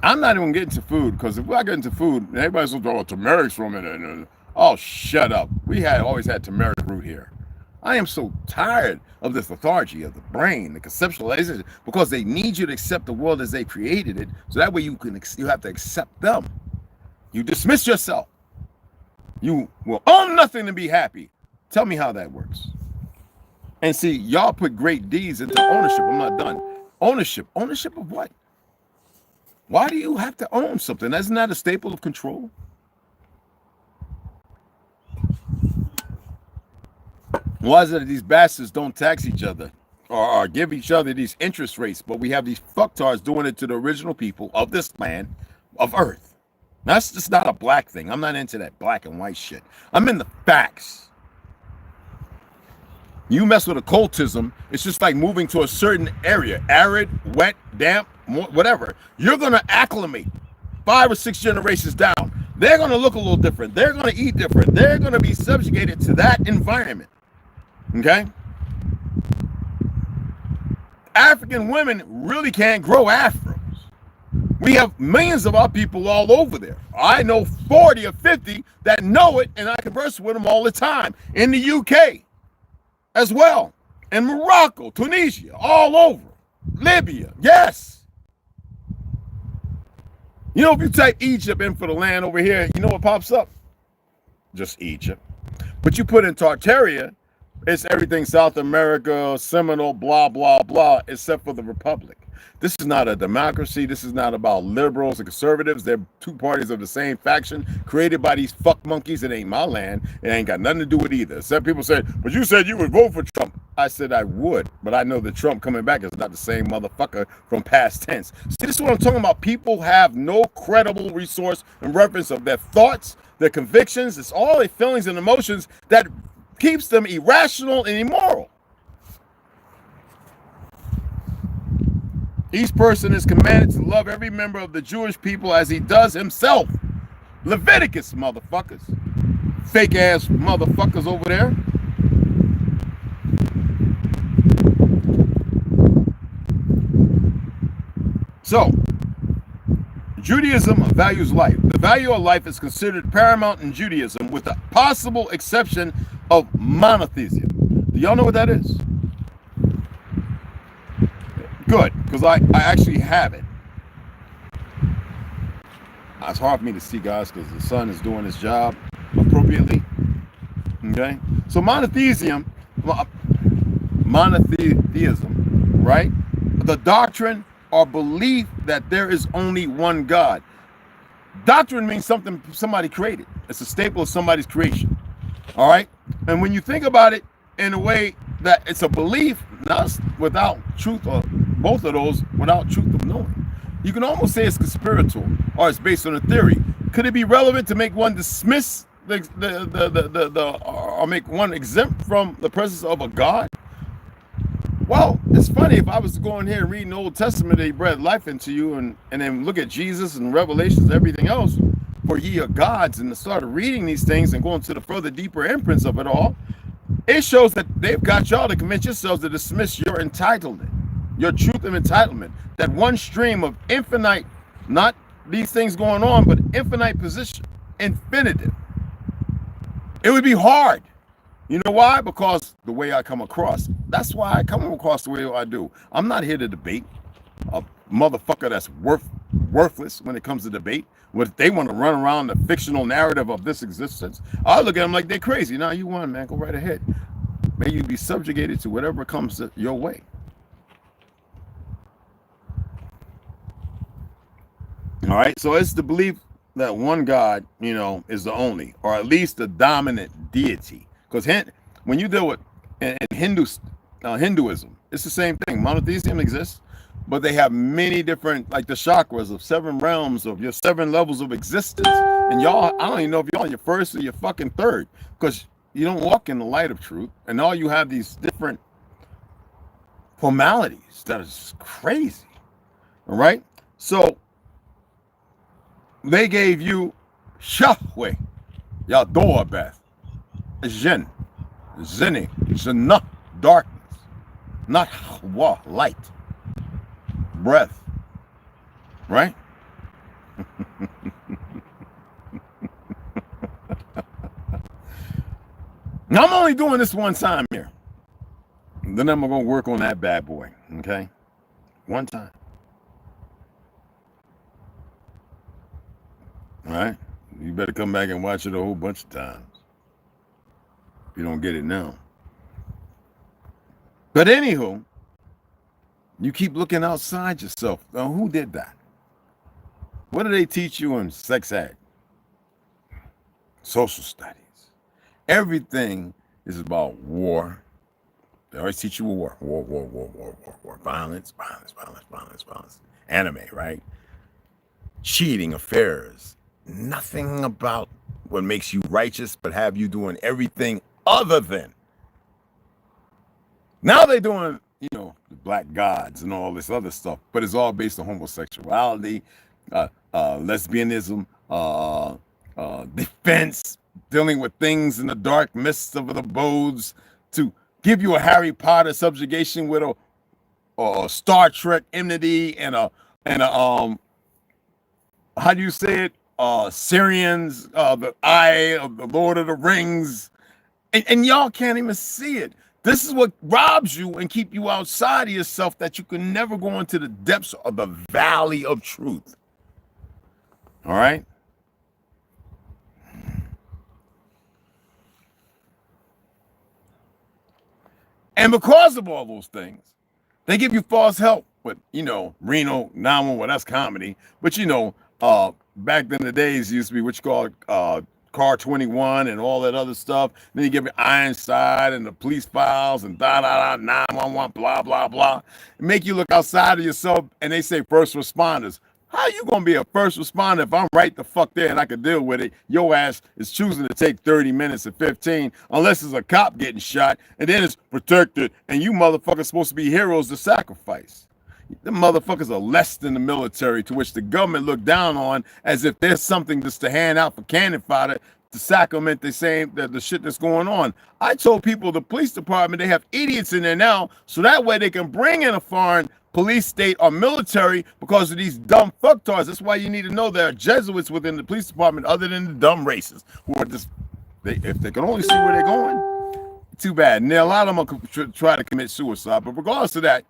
I'm not even getting to food, because if I get into food, everybody's going to go, turmeric's from it. Oh, shut up. We always had turmeric root here. I am so tired of this lethargy of the brain, the conceptualization, because they need you to accept the world as they created it, so that way you have to accept them. You dismiss yourself. You will own nothing to be happy. Tell me how that works. And see, y'all put great deeds into ownership. I'm not done. Ownership. Ownership of what? Why do you have to own something? Isn't that a staple of control? Why is it that these bastards don't tax each other or give each other these interest rates, but we have these fucktards doing it to the original people of this land, of Earth? That's just not a black thing. I'm not into that black and white shit. I'm in the facts. You mess with occultism, it's just like moving to a certain area, arid, wet, damp, whatever. You're going to acclimate 5 or 6 generations down. They're going to look a little different. They're going to eat different. They're going to be subjugated to that environment. Okay? African women really can't grow afros. We have millions of our people all over there. I know 40 or 50 that know it, and I converse with them all the time. In the UK as well. In Morocco, Tunisia, all over. Libya, yes. You know, if you type Egypt in for the land over here, you know what pops up? Just Egypt. But you put in Tartaria, it's everything South America, Seminole, blah, blah, blah, except for the Republic. This is not a democracy. This is not about liberals and conservatives. They're two parties of the same faction created by these fuck monkeys. It ain't my land. It ain't got nothing to do with either. Some people said, but you said you would vote for Trump. I said I would, but I know that Trump coming back is not the same motherfucker from past tense. See, this is what I'm talking about. People have no credible resource in reference of their thoughts, their convictions. It's all their feelings and emotions that keeps them irrational and immoral. Each person is commanded to love every member of the Jewish people as he does himself. Leviticus, motherfuckers. Fake ass motherfuckers over there. So, Judaism values life. The value of life is considered paramount in Judaism, with the possible exception of monotheism. Do y'all know what that is? Good, because I actually have it. It's hard for me to see, guys, because the sun is doing its job appropriately. Okay? So monotheism, right? The doctrine or belief that there is only one God. Doctrine means something somebody created. It's a staple of somebody's creation. All right? And when you think about it in a way that it's a belief, not without truth, or both of those without truth of knowing. You can almost say it's conspiratorial, or it's based on a theory. Could it be relevant to make one dismiss or make one exempt from the presence of a God? Well, it's funny, if I was to go in here and read the Old Testament, they breathed life into you, and then look at Jesus and Revelations and everything else, for ye are gods, and started reading these things and going to the further deeper imprints of it all, it shows that they've got y'all to convince yourselves to dismiss your entitlement, your truth of entitlement, that one stream of infinite, not these things going on, but infinite position, infinitive. It would be hard. You know why? Because the way I come across. That's why I come across the way I do. I'm not here to debate a motherfucker that's worthless when it comes to debate. What they want to run around the fictional narrative of this existence, I look at them like they're crazy. Now you won, man. Go right ahead. May you be subjugated to whatever comes your way. All right. So it's the belief that one God, is the only, or at least the dominant deity. Because when you deal with in Hinduism, it's the same thing. Monotheism exists, but they have many different, like the chakras of 7 realms of your 7 levels of existence. And y'all, I don't even know if y'all in your first or your fucking third, because you don't walk in the light of truth. And all you have these different formalities that is crazy. All right. So they gave you Shahweh, Yador Beth, Jinn, Zini, Zana, darkness, not Hawa, light, breath, right? Now I'm only doing this one time here. Then I'm going to work on that bad boy, okay? One time. All right? You better come back and watch it a whole bunch of times. If you don't get it now. But anywho, you keep looking outside yourself. Now, who did that? What do they teach you in sex ed? Social studies. Everything is about war. They always teach you war. War. Violence. Anime, right? Cheating, affairs. Nothing about what makes you righteous, but have you doing everything other than. Now they're doing, the black gods and all this other stuff, but it's all based on homosexuality, lesbianism, defense, dealing with things in the dark mists of the abodes, to give you a Harry Potter subjugation with a Star Trek enmity and a how do you say it? Syrians, the eye of the Lord of the Rings, and y'all can't even see it. This is what robs you and keep you outside of yourself, that you can never go into the depths of the valley of truth. All right? And because of all those things, they give you false help with, Reno 911, well, that's comedy, but back in the days, it used to be what you call Car 21 and all that other stuff. Then you give it Ironside and the police files and 911, blah, blah, blah. It make you look outside of yourself, and they say first responders. How you gonna be a first responder if I'm right the fuck there and I can deal with it? Your ass is choosing to take 30 minutes and 15, unless it's a cop getting shot, and then it's protected, and you motherfuckers supposed to be heroes to sacrifice. The motherfuckers are less than the military, to which the government look down on as if there's something just to hand out for cannon fodder to sacrament the same the shit that's going on. I told people the police department, they have idiots in there now, so that way they can bring in a foreign police state or military because of these dumb fucktards. That's why you need to know there are Jesuits within the police department other than the dumb racists who are just, if they can only see where they're going, too bad. And a lot of them will try to commit suicide. But regardless of that,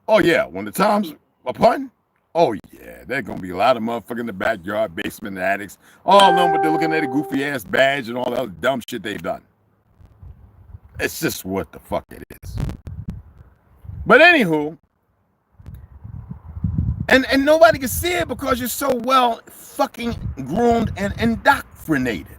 oh yeah, when the time's upon, oh yeah, there's gonna be a lot of motherfuckers in the backyard, basement, and attics. All of them, but they're looking at a goofy ass badge and all the other dumb shit they've done. It's just what the fuck it is. But anywho, and nobody can see it because you're so well fucking groomed and indoctrinated.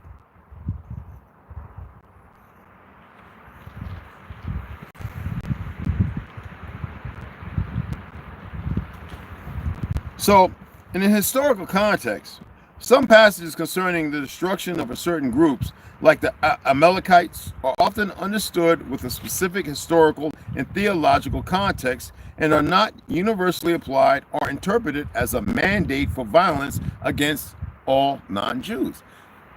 So, in a historical context, some passages concerning the destruction of a certain groups, like the Amalekites, are often understood with a specific historical and theological context and are not universally applied or interpreted as a mandate for violence against all non-Jews.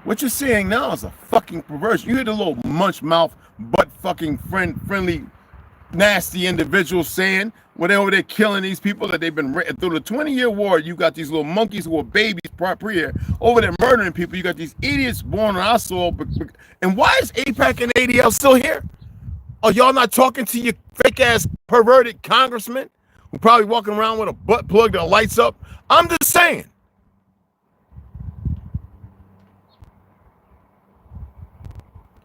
What you're seeing now is a fucking perversion. You hear the little munch mouth, butt fucking friendly, nasty individuals saying, when they're over there killing these people that they've been through the 20-year war, you got these little monkeys who are babies prior over there murdering people. You got these idiots born on our soil. And why is AIPAC and ADL still here? Are y'all not talking to your fake ass perverted congressman who probably walking around with a butt plug that lights up? I'm just saying.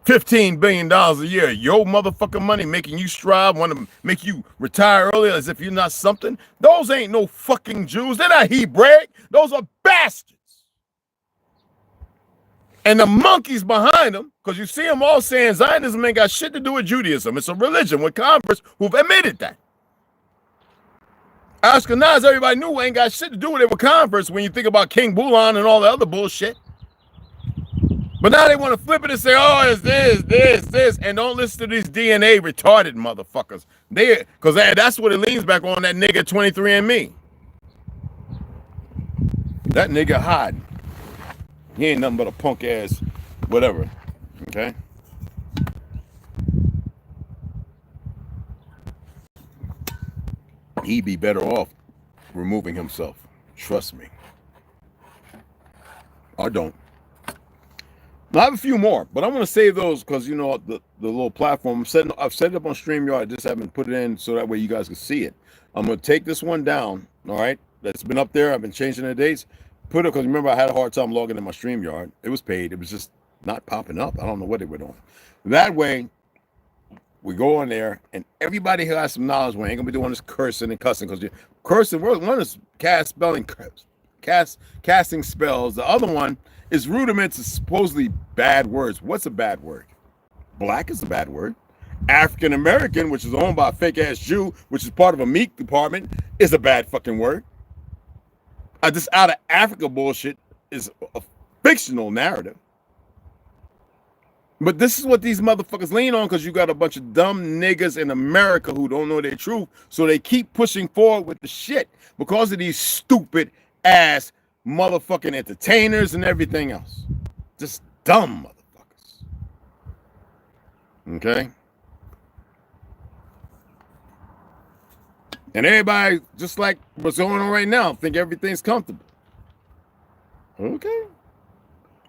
$15 billion a year, your motherfucking money making you strive, want to make you retire earlier as if you're not something. Those ain't no fucking Jews. They're not Hebrew. Those are bastards. And the monkeys behind them, because you see them all saying Zionism ain't got shit to do with Judaism. It's a religion with converts who've admitted that. Ashkenaz, everybody knew ain't got shit to do with it with converts when you think about King Bulan and all the other bullshit. But now they want to flip it and say, oh, it's this, and don't listen to these DNA retarded motherfuckers. Because that's what it leans back on, that nigga 23andMe. That nigga hiding. He ain't nothing but a punk ass whatever, okay? He'd be better off removing himself. Trust me. I don't. I have a few more, but I'm going to save those because, you know, the little platform. I've set it up on StreamYard. I just haven't put it in so that way you guys can see it. I'm going to take this one down, all right? That's been up there. I've been changing the dates. Put it, because remember, I had a hard time logging in my StreamYard. It was paid. It was just not popping up. I don't know what they were doing. That way, we go on there, and everybody who has some knowledge, we ain't going to be doing this cursing and cussing, because cursing, one is casting spells. The other one is rudiments of supposedly bad words. What's a bad word? Black is a bad word. African American, which is owned by a fake ass Jew, which is part of a meat department, is a bad fucking word. This out of Africa bullshit is a fictional narrative. But this is what these motherfuckers lean on, because you got a bunch of dumb niggas in America who don't know their truth, so they keep pushing forward with the shit because of these stupid ass motherfucking entertainers and everything else. Just dumb motherfuckers. Okay? And everybody, just like what's going on right now, think everything's comfortable. Okay.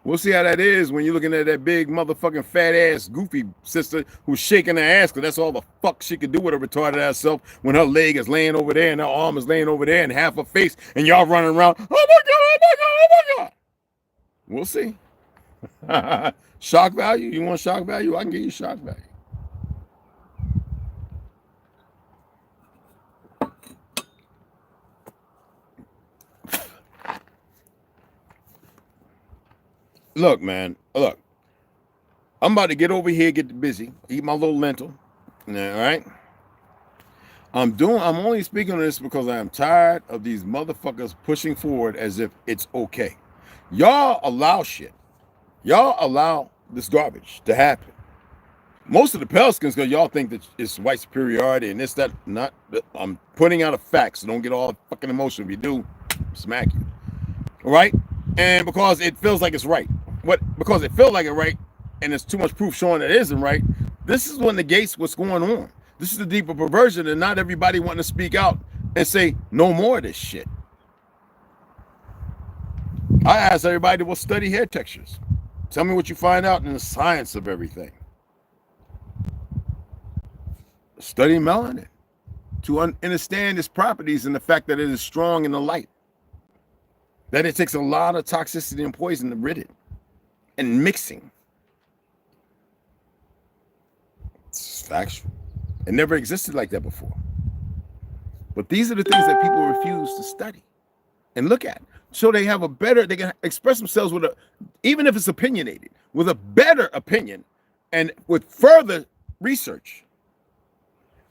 We'll see how that is when you're looking at that big motherfucking fat ass goofy sister who's shaking her ass because that's all the fuck she could do with her retarded ass self when her leg is laying over there and her arm is laying over there and half her face and y'all running around. Oh my God, oh my God, oh my God. We'll see. Shock value? You want shock value? I can give you shock value. Look, man, look. I'm about to get over here, get busy, eat my little lentil. All right. I'm only speaking on this because I am tired of these motherfuckers pushing forward as if it's okay. Y'all allow shit. Y'all allow this garbage to happen. Most of the pale skins, because y'all think that it's white superiority and this, that, not. I'm putting out a fact, so don't get all fucking emotional. If you do, smack you. All right? And because it feels like it's right. Because it feels like it's right, and there's too much proof showing that it isn't right, this is what negates what's going on. This is the deeper perversion, and not everybody wanting to speak out and say, no more of this shit. I ask everybody to study hair textures. Tell me what you find out in the science of everything. Study melanin to understand its properties and the fact that it is strong in the light. That it takes a lot of toxicity and poison to rid it. And mixing. It's factual. It never existed like that before. But these are the things that people refuse to study and look at. So they have they can express themselves with even if it's opinionated, with a better opinion and with further research.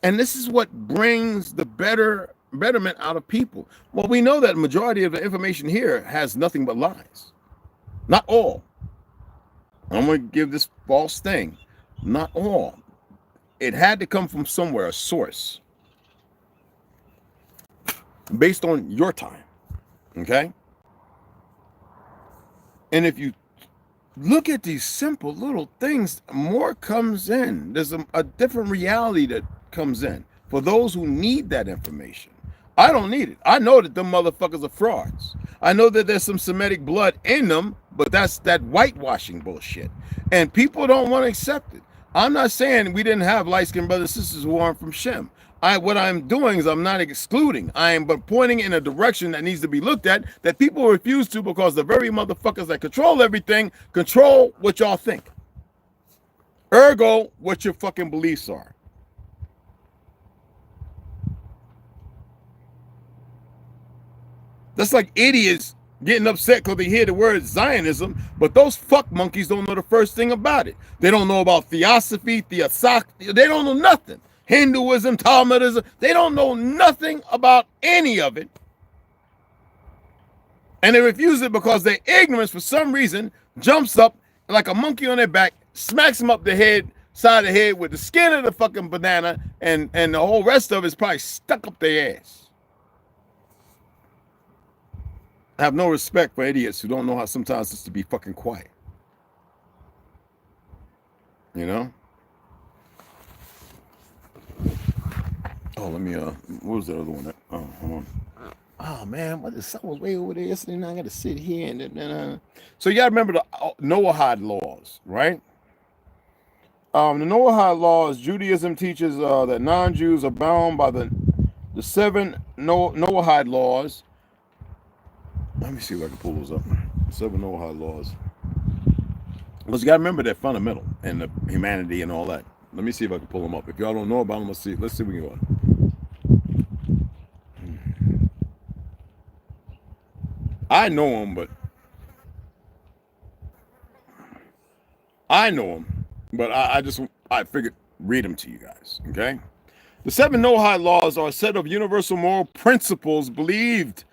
And this is what brings the betterment out of people. Well, we know that the majority of the information here has nothing but lies. Not all. I'm going to give this false thing. Not all. It had to come from somewhere, a source. Based on your time. Okay? And if you look at these simple little things, more comes in. There's a different reality that comes in for those who need that information. I don't need it. I know that them motherfuckers are frauds. I know that there's some Semitic blood in them, but that's that whitewashing bullshit. And people don't want to accept it. I'm not saying we didn't have light-skinned brothers and sisters who aren't from Shem. What I'm doing is I'm not excluding. I am but pointing in a direction that needs to be looked at that people refuse to because the very motherfuckers that control everything control what y'all think. Ergo, what your fucking beliefs are. That's like idiots getting upset because they hear the word Zionism, but those fuck monkeys don't know the first thing about it. They don't know about theosophy, they don't know nothing. Hinduism, Talmudism, they don't know nothing about any of it. And they refuse it because their ignorance, for some reason, jumps up like a monkey on their back, smacks them up the head, side of the head with the skin of the fucking banana, and the whole rest of it is probably stuck up their ass. I have no respect for idiots who don't know how sometimes just to be fucking quiet. You know? Oh, let me, what was the other one? Oh, hold on. Oh, man, the sun was way over there yesterday, and I got to sit here. And So you got to remember the Noahide laws, right? The Noahide laws, Judaism teaches that non-Jews are bound by the 7 Noahide laws. Let me see if I can pull those up. 7 Noahide laws. Because you got to remember they're fundamental and the humanity and all that. Let me see if I can pull them up. If y'all don't know about them, let's see if we can go. I know them, but I figured read them to you guys, okay? The 7 Noahide laws are a set of universal moral principles believed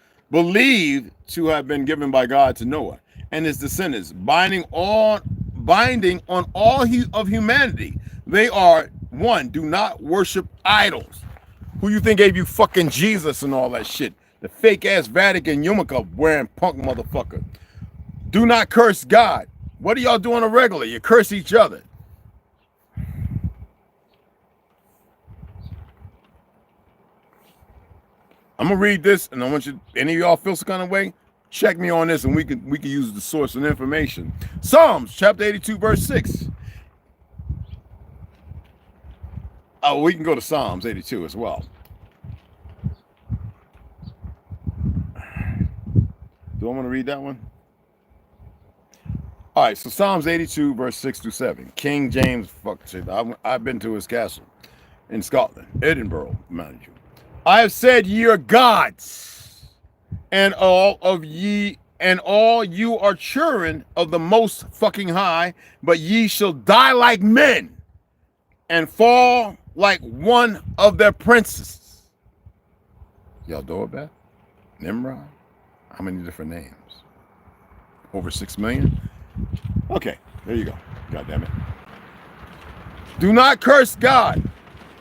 to have been given by God to Noah and his descendants, binding on all of humanity. They are, 1, do not worship idols. Who you think gave you fucking Jesus and all that shit? The fake ass Vatican yarmulke wearing punk motherfucker. Do not curse God. What do y'all do on a regular? You curse each other. I'm gonna read this, and I want you. Any of y'all feel some kind of way? Check me on this, and we can use the source and information. Psalms chapter 82, verse 6. Oh, we can go to Psalms 82 as well. Do I want to read that one? All right, so Psalms 82, verse 6 through 7. King James, fuck shit. I've been to his castle in Scotland, Edinburgh, mind you. I have said ye are gods, and all you are children of the most fucking high, but ye shall die like men and fall like one of their princes. Y'all know about Nimrod? How many different names? Over 6 million? Okay, there you go. God damn it. Do not curse God.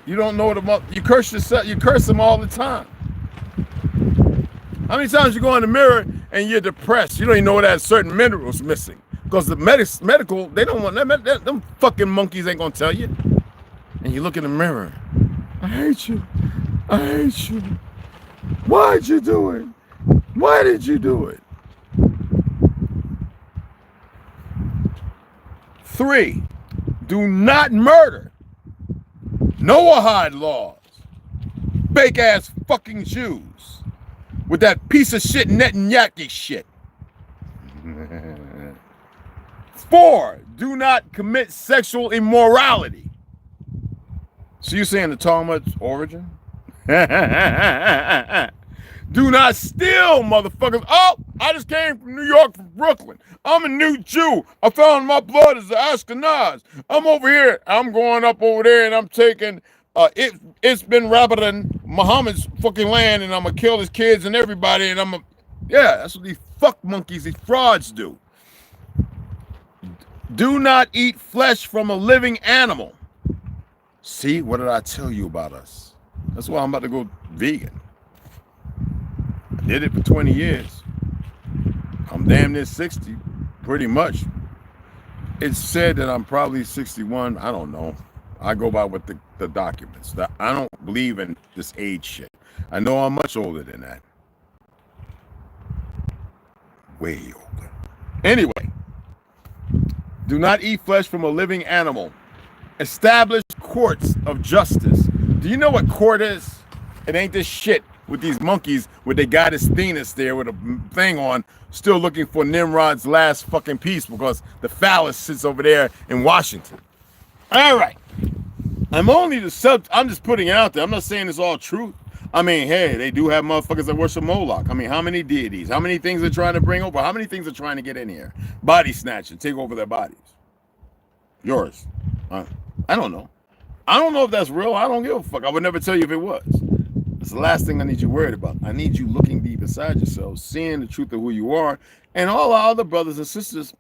You don't know what you curse yourself. You curse him all the time. How many times you go in the mirror and you're depressed? You don't even know that certain minerals missing because the medical, they don't want that. Them fucking monkeys ain't gonna tell you. And you look in the mirror. I hate you. I hate you. Why'd you do it? Why did you do it? 3, do not murder. Noahide laws. Fake ass fucking Jews with that piece of shit Netanyahu shit. 4, do not commit sexual immorality. So you're saying the Talmud's origin? Do not steal, motherfuckers. Oh, I just came from New York, from Brooklyn. I'm a new Jew. I found my blood is the Ashkenaz. I'm over here. I'm going up over there and I'm taking, it's been rather than Muhammad's fucking land and I'm going to kill his kids and everybody and yeah, that's what these fuck monkeys, these frauds do. Do not eat flesh from a living animal. See, what did I tell you about us? That's why I'm about to go vegan. I did it for 20 years. I'm damn near 60, pretty much. It's said that I'm probably 61. I don't know. I go by what the documents. I don't believe in this age shit. I know I'm much older than that. Way older. Anyway, do not eat flesh from a living animal. Establish courts of justice. Do you know what court is? It ain't this shit with these monkeys with their goddess Venus there with a thing on, still looking for Nimrod's last fucking piece because the phallus sits over there in Washington. All right. I'm just putting it out there. I'm not saying it's all truth. I mean, hey, they do have motherfuckers that worship Moloch. I mean, how many deities? How many things they're trying to bring over? How many things are trying to get in here? Body snatching, take over their bodies. Yours. I don't know. I don't know if that's real. I don't give a fuck. I would never tell you if it was. It's the last thing I need you worried about. I need you looking deep inside yourself, seeing the truth of who you are, and all our other brothers and sisters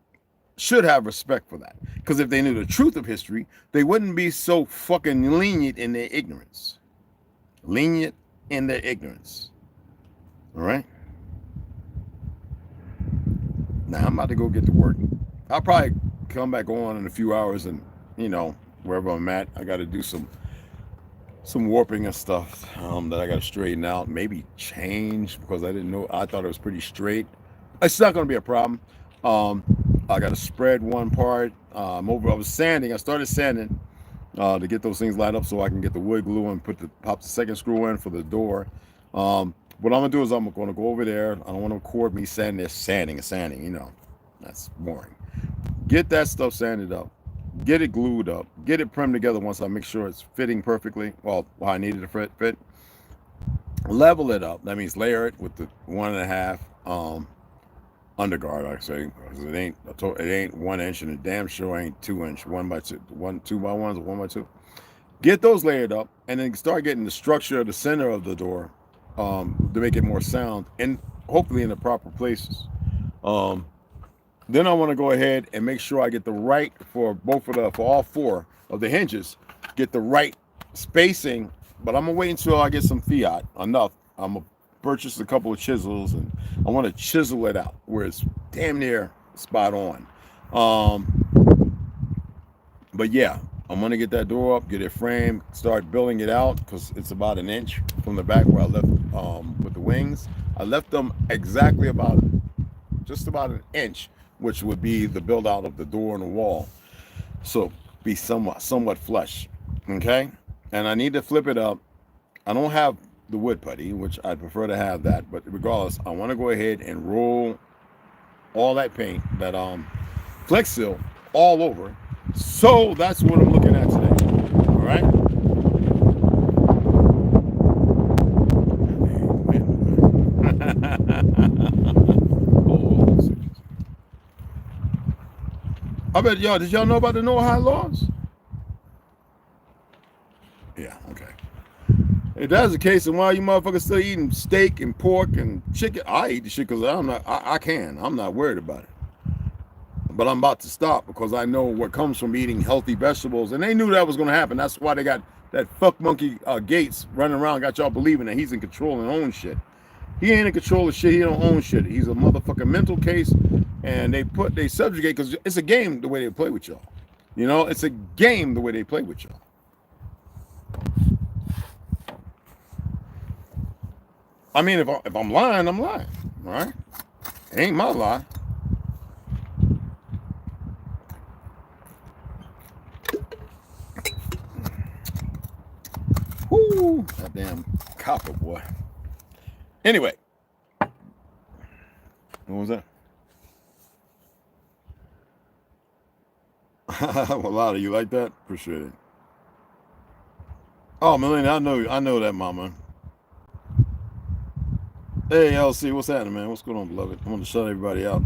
should have respect for that. Because if they knew the truth of history, they wouldn't be so fucking lenient in their ignorance. Lenient in their ignorance. All right? Now, I'm about to go get to work. I'll probably come back on in a few hours and, you know, wherever I'm at, I got to do some warping and stuff that I got to straighten out, maybe change because I didn't know. I thought it was pretty straight. It's not going to be a problem. I got to spread one part. I was sanding. I started sanding to get those things lined up so I can get the wood glue and pop the second screw in for the door. What I'm going to do is I'm going to go over there. I don't want to record me sanding this, sanding, you know. That's boring. Get that stuff sanded up. Get it glued up. Get it primed together once I make sure it's fitting perfectly. Well, I needed to fit. Level it up. That means layer it with the 1.5 underguard, I say. It ain't 1 inch and it damn sure ain't 2 inch. 1 by 2. 2 by 1s or 1 by 2. Get those layered up and then start getting the structure of the center of the door to make it more sound and hopefully in the proper places. Then I want to go ahead and make sure I get the right for all 4 of the hinges, get the right spacing. But I'm gonna wait until I get some fiat enough. I'm gonna purchase a couple of chisels and I want to chisel it out where it's damn near spot on. But yeah, I'm gonna get that door up, get it framed, start building it out because it's about 1 inch from the back where I left with the wings. I left them exactly just about 1 inch, which would be the build out of the door and the wall. So be somewhat flush. Okay. And I need to flip it up. I don't have the wood putty, which I prefer to have that, but regardless, I want to go ahead and roll all that paint, that Flex Seal all over. So that's what I'm looking at today. All right. I bet y'all, did y'all know about the Noahide laws? Yeah, okay. If that's the case, then why you motherfuckers still eating steak and pork and chicken? I eat the shit because I'm not worried about it. But I'm about to stop because I know what comes from eating healthy vegetables. And they knew that was going to happen. That's why they got that fuck monkey Gates running around, got y'all believing that he's in control and owns shit. He ain't in control of shit. He don't own shit. He's a motherfucking mental case. And they subjugate because it's a game the way they play with y'all. You know, it's a game the way they play with y'all. I mean, if I'm lying, I'm lying. All right? It ain't my lie. Whoo, goddamn copper boy. Anyway, what was that? A lot of you like that. Appreciate it. Oh, Melanie, I know that, mama. Hey, LC, what's happening, man? What's going on, beloved? I want to shut everybody out.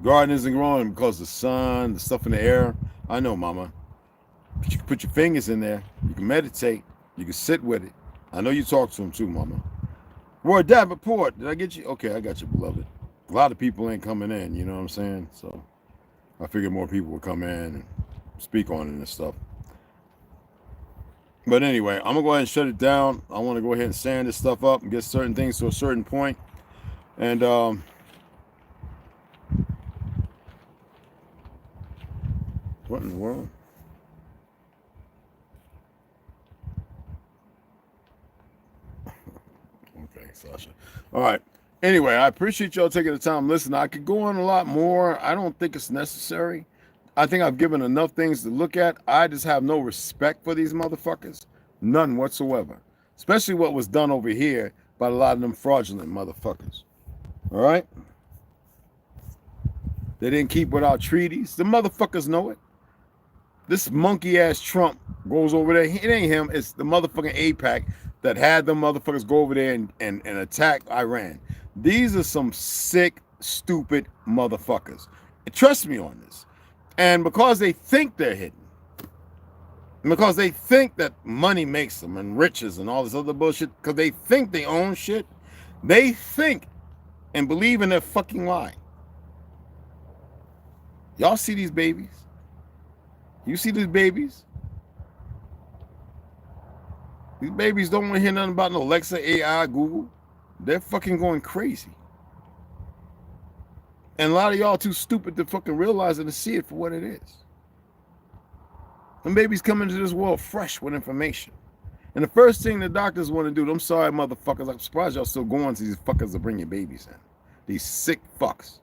Garden isn't growing because the sun, the stuff in the air. I know, mama. But you can put your fingers in there. You can meditate. You can sit with it. I know you talk to him too, mama. Roy Davenport, did I get you? Okay, I got you, beloved. A lot of people ain't coming in, you know what I'm saying? So I figured more people would come in and speak on it and stuff. But anyway, I'm going to go ahead and shut it down. I want to go ahead and sand this stuff up and get certain things to a certain point. And what in the world? Okay, Sasha. All right. Anyway, I appreciate y'all taking the time. Listen, I could go on a lot more. I don't think it's necessary. I think I've given enough things to look at. I just have no respect for these motherfuckers. None whatsoever. Especially what was done over here by a lot of them fraudulent motherfuckers. All right? They didn't keep with our treaties. The motherfuckers know it. This monkey-ass Trump goes over there. It ain't him. It's the motherfucking AIPAC that had them motherfuckers go over there and attack Iran. These are some sick, stupid motherfuckers. And trust me on this. And because they think they're hidden, because they think that money makes them and riches and all this other bullshit, because they think they own shit, they think and believe in their fucking lie. Y'all see these babies? You see these babies? These babies don't want to hear nothing about no Alexa, AI, Google. They're fucking going crazy. And a lot of y'all too stupid to fucking realize it and see it for what it is. Them babies come into this world fresh with information. And the first thing the doctors want to do, I'm sorry, motherfuckers, I'm surprised y'all still going to these fuckers to bring your babies in. These sick fucks.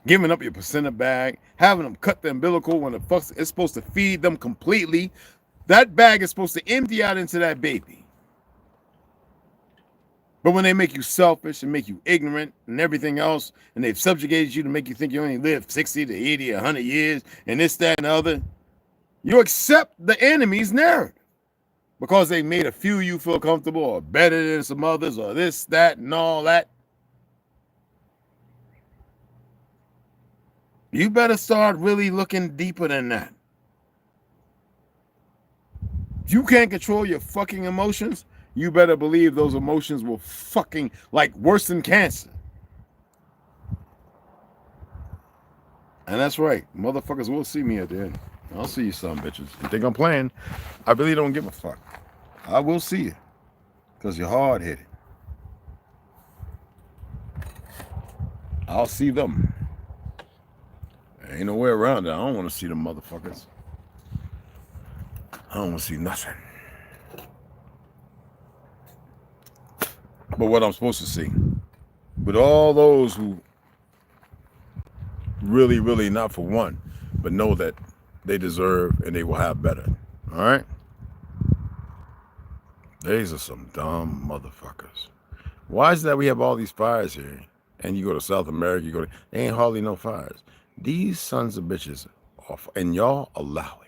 Giving up your placenta bag, having them cut the umbilical when the fuck is supposed to feed them completely. That bag is supposed to empty out into that baby. But when they make you selfish and make you ignorant and everything else, and they've subjugated you to make you think you only live 60 to 80, 100 years, and this, that, and the other, you accept the enemy's narrative because they made a few you feel comfortable or better than some others or this, that, and all that. You better start really looking deeper than that. If you can't control your fucking emotions, you better believe those emotions will fucking, like, worse than cancer. And that's right. Motherfuckers will see me at the end. I'll see you some bitches. You think I'm playing? I really don't give a fuck. I will see you. Because you're hard-headed. I'll see them. There ain't no way around it. I don't want to see them motherfuckers. I don't want to see nothing. But what I'm supposed to see. But all those who really, really not for one, but know that they deserve and they will have better. All right? These are some dumb motherfuckers. Why is it that we have all these fires here? And you go to South America, they ain't hardly no fires. These sons of bitches off, and y'all allow it.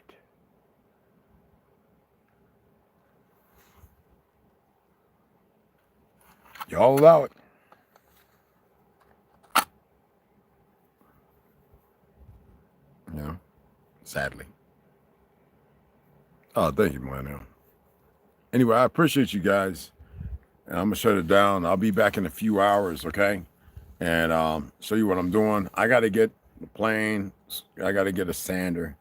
Y'all allow it. You know, sadly. Oh, thank you, man. Anyway, I appreciate you guys. And I'm going to shut it down. I'll be back in a few hours, okay? and show you what I'm doing. I got to get the plane. I got to get a sander.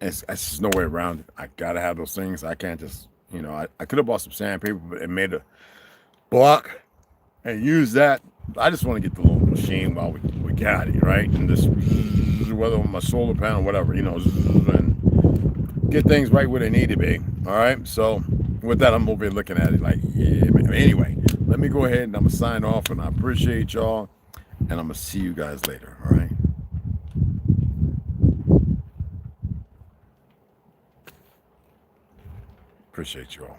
It's just no way around it. I got to have those things. I can't just, you know, I could have bought some sandpaper, but it made a block and use that. I just want to get the little machine while we got it, right? And just, whether on my solar panel, whatever, you know, and get things right where they need to be. All right. So with that, I'm over here looking at it like, yeah, man. Anyway, let me go ahead and I'm going to sign off, and I appreciate y'all, and I'm going to see you guys later. All right. Appreciate you all.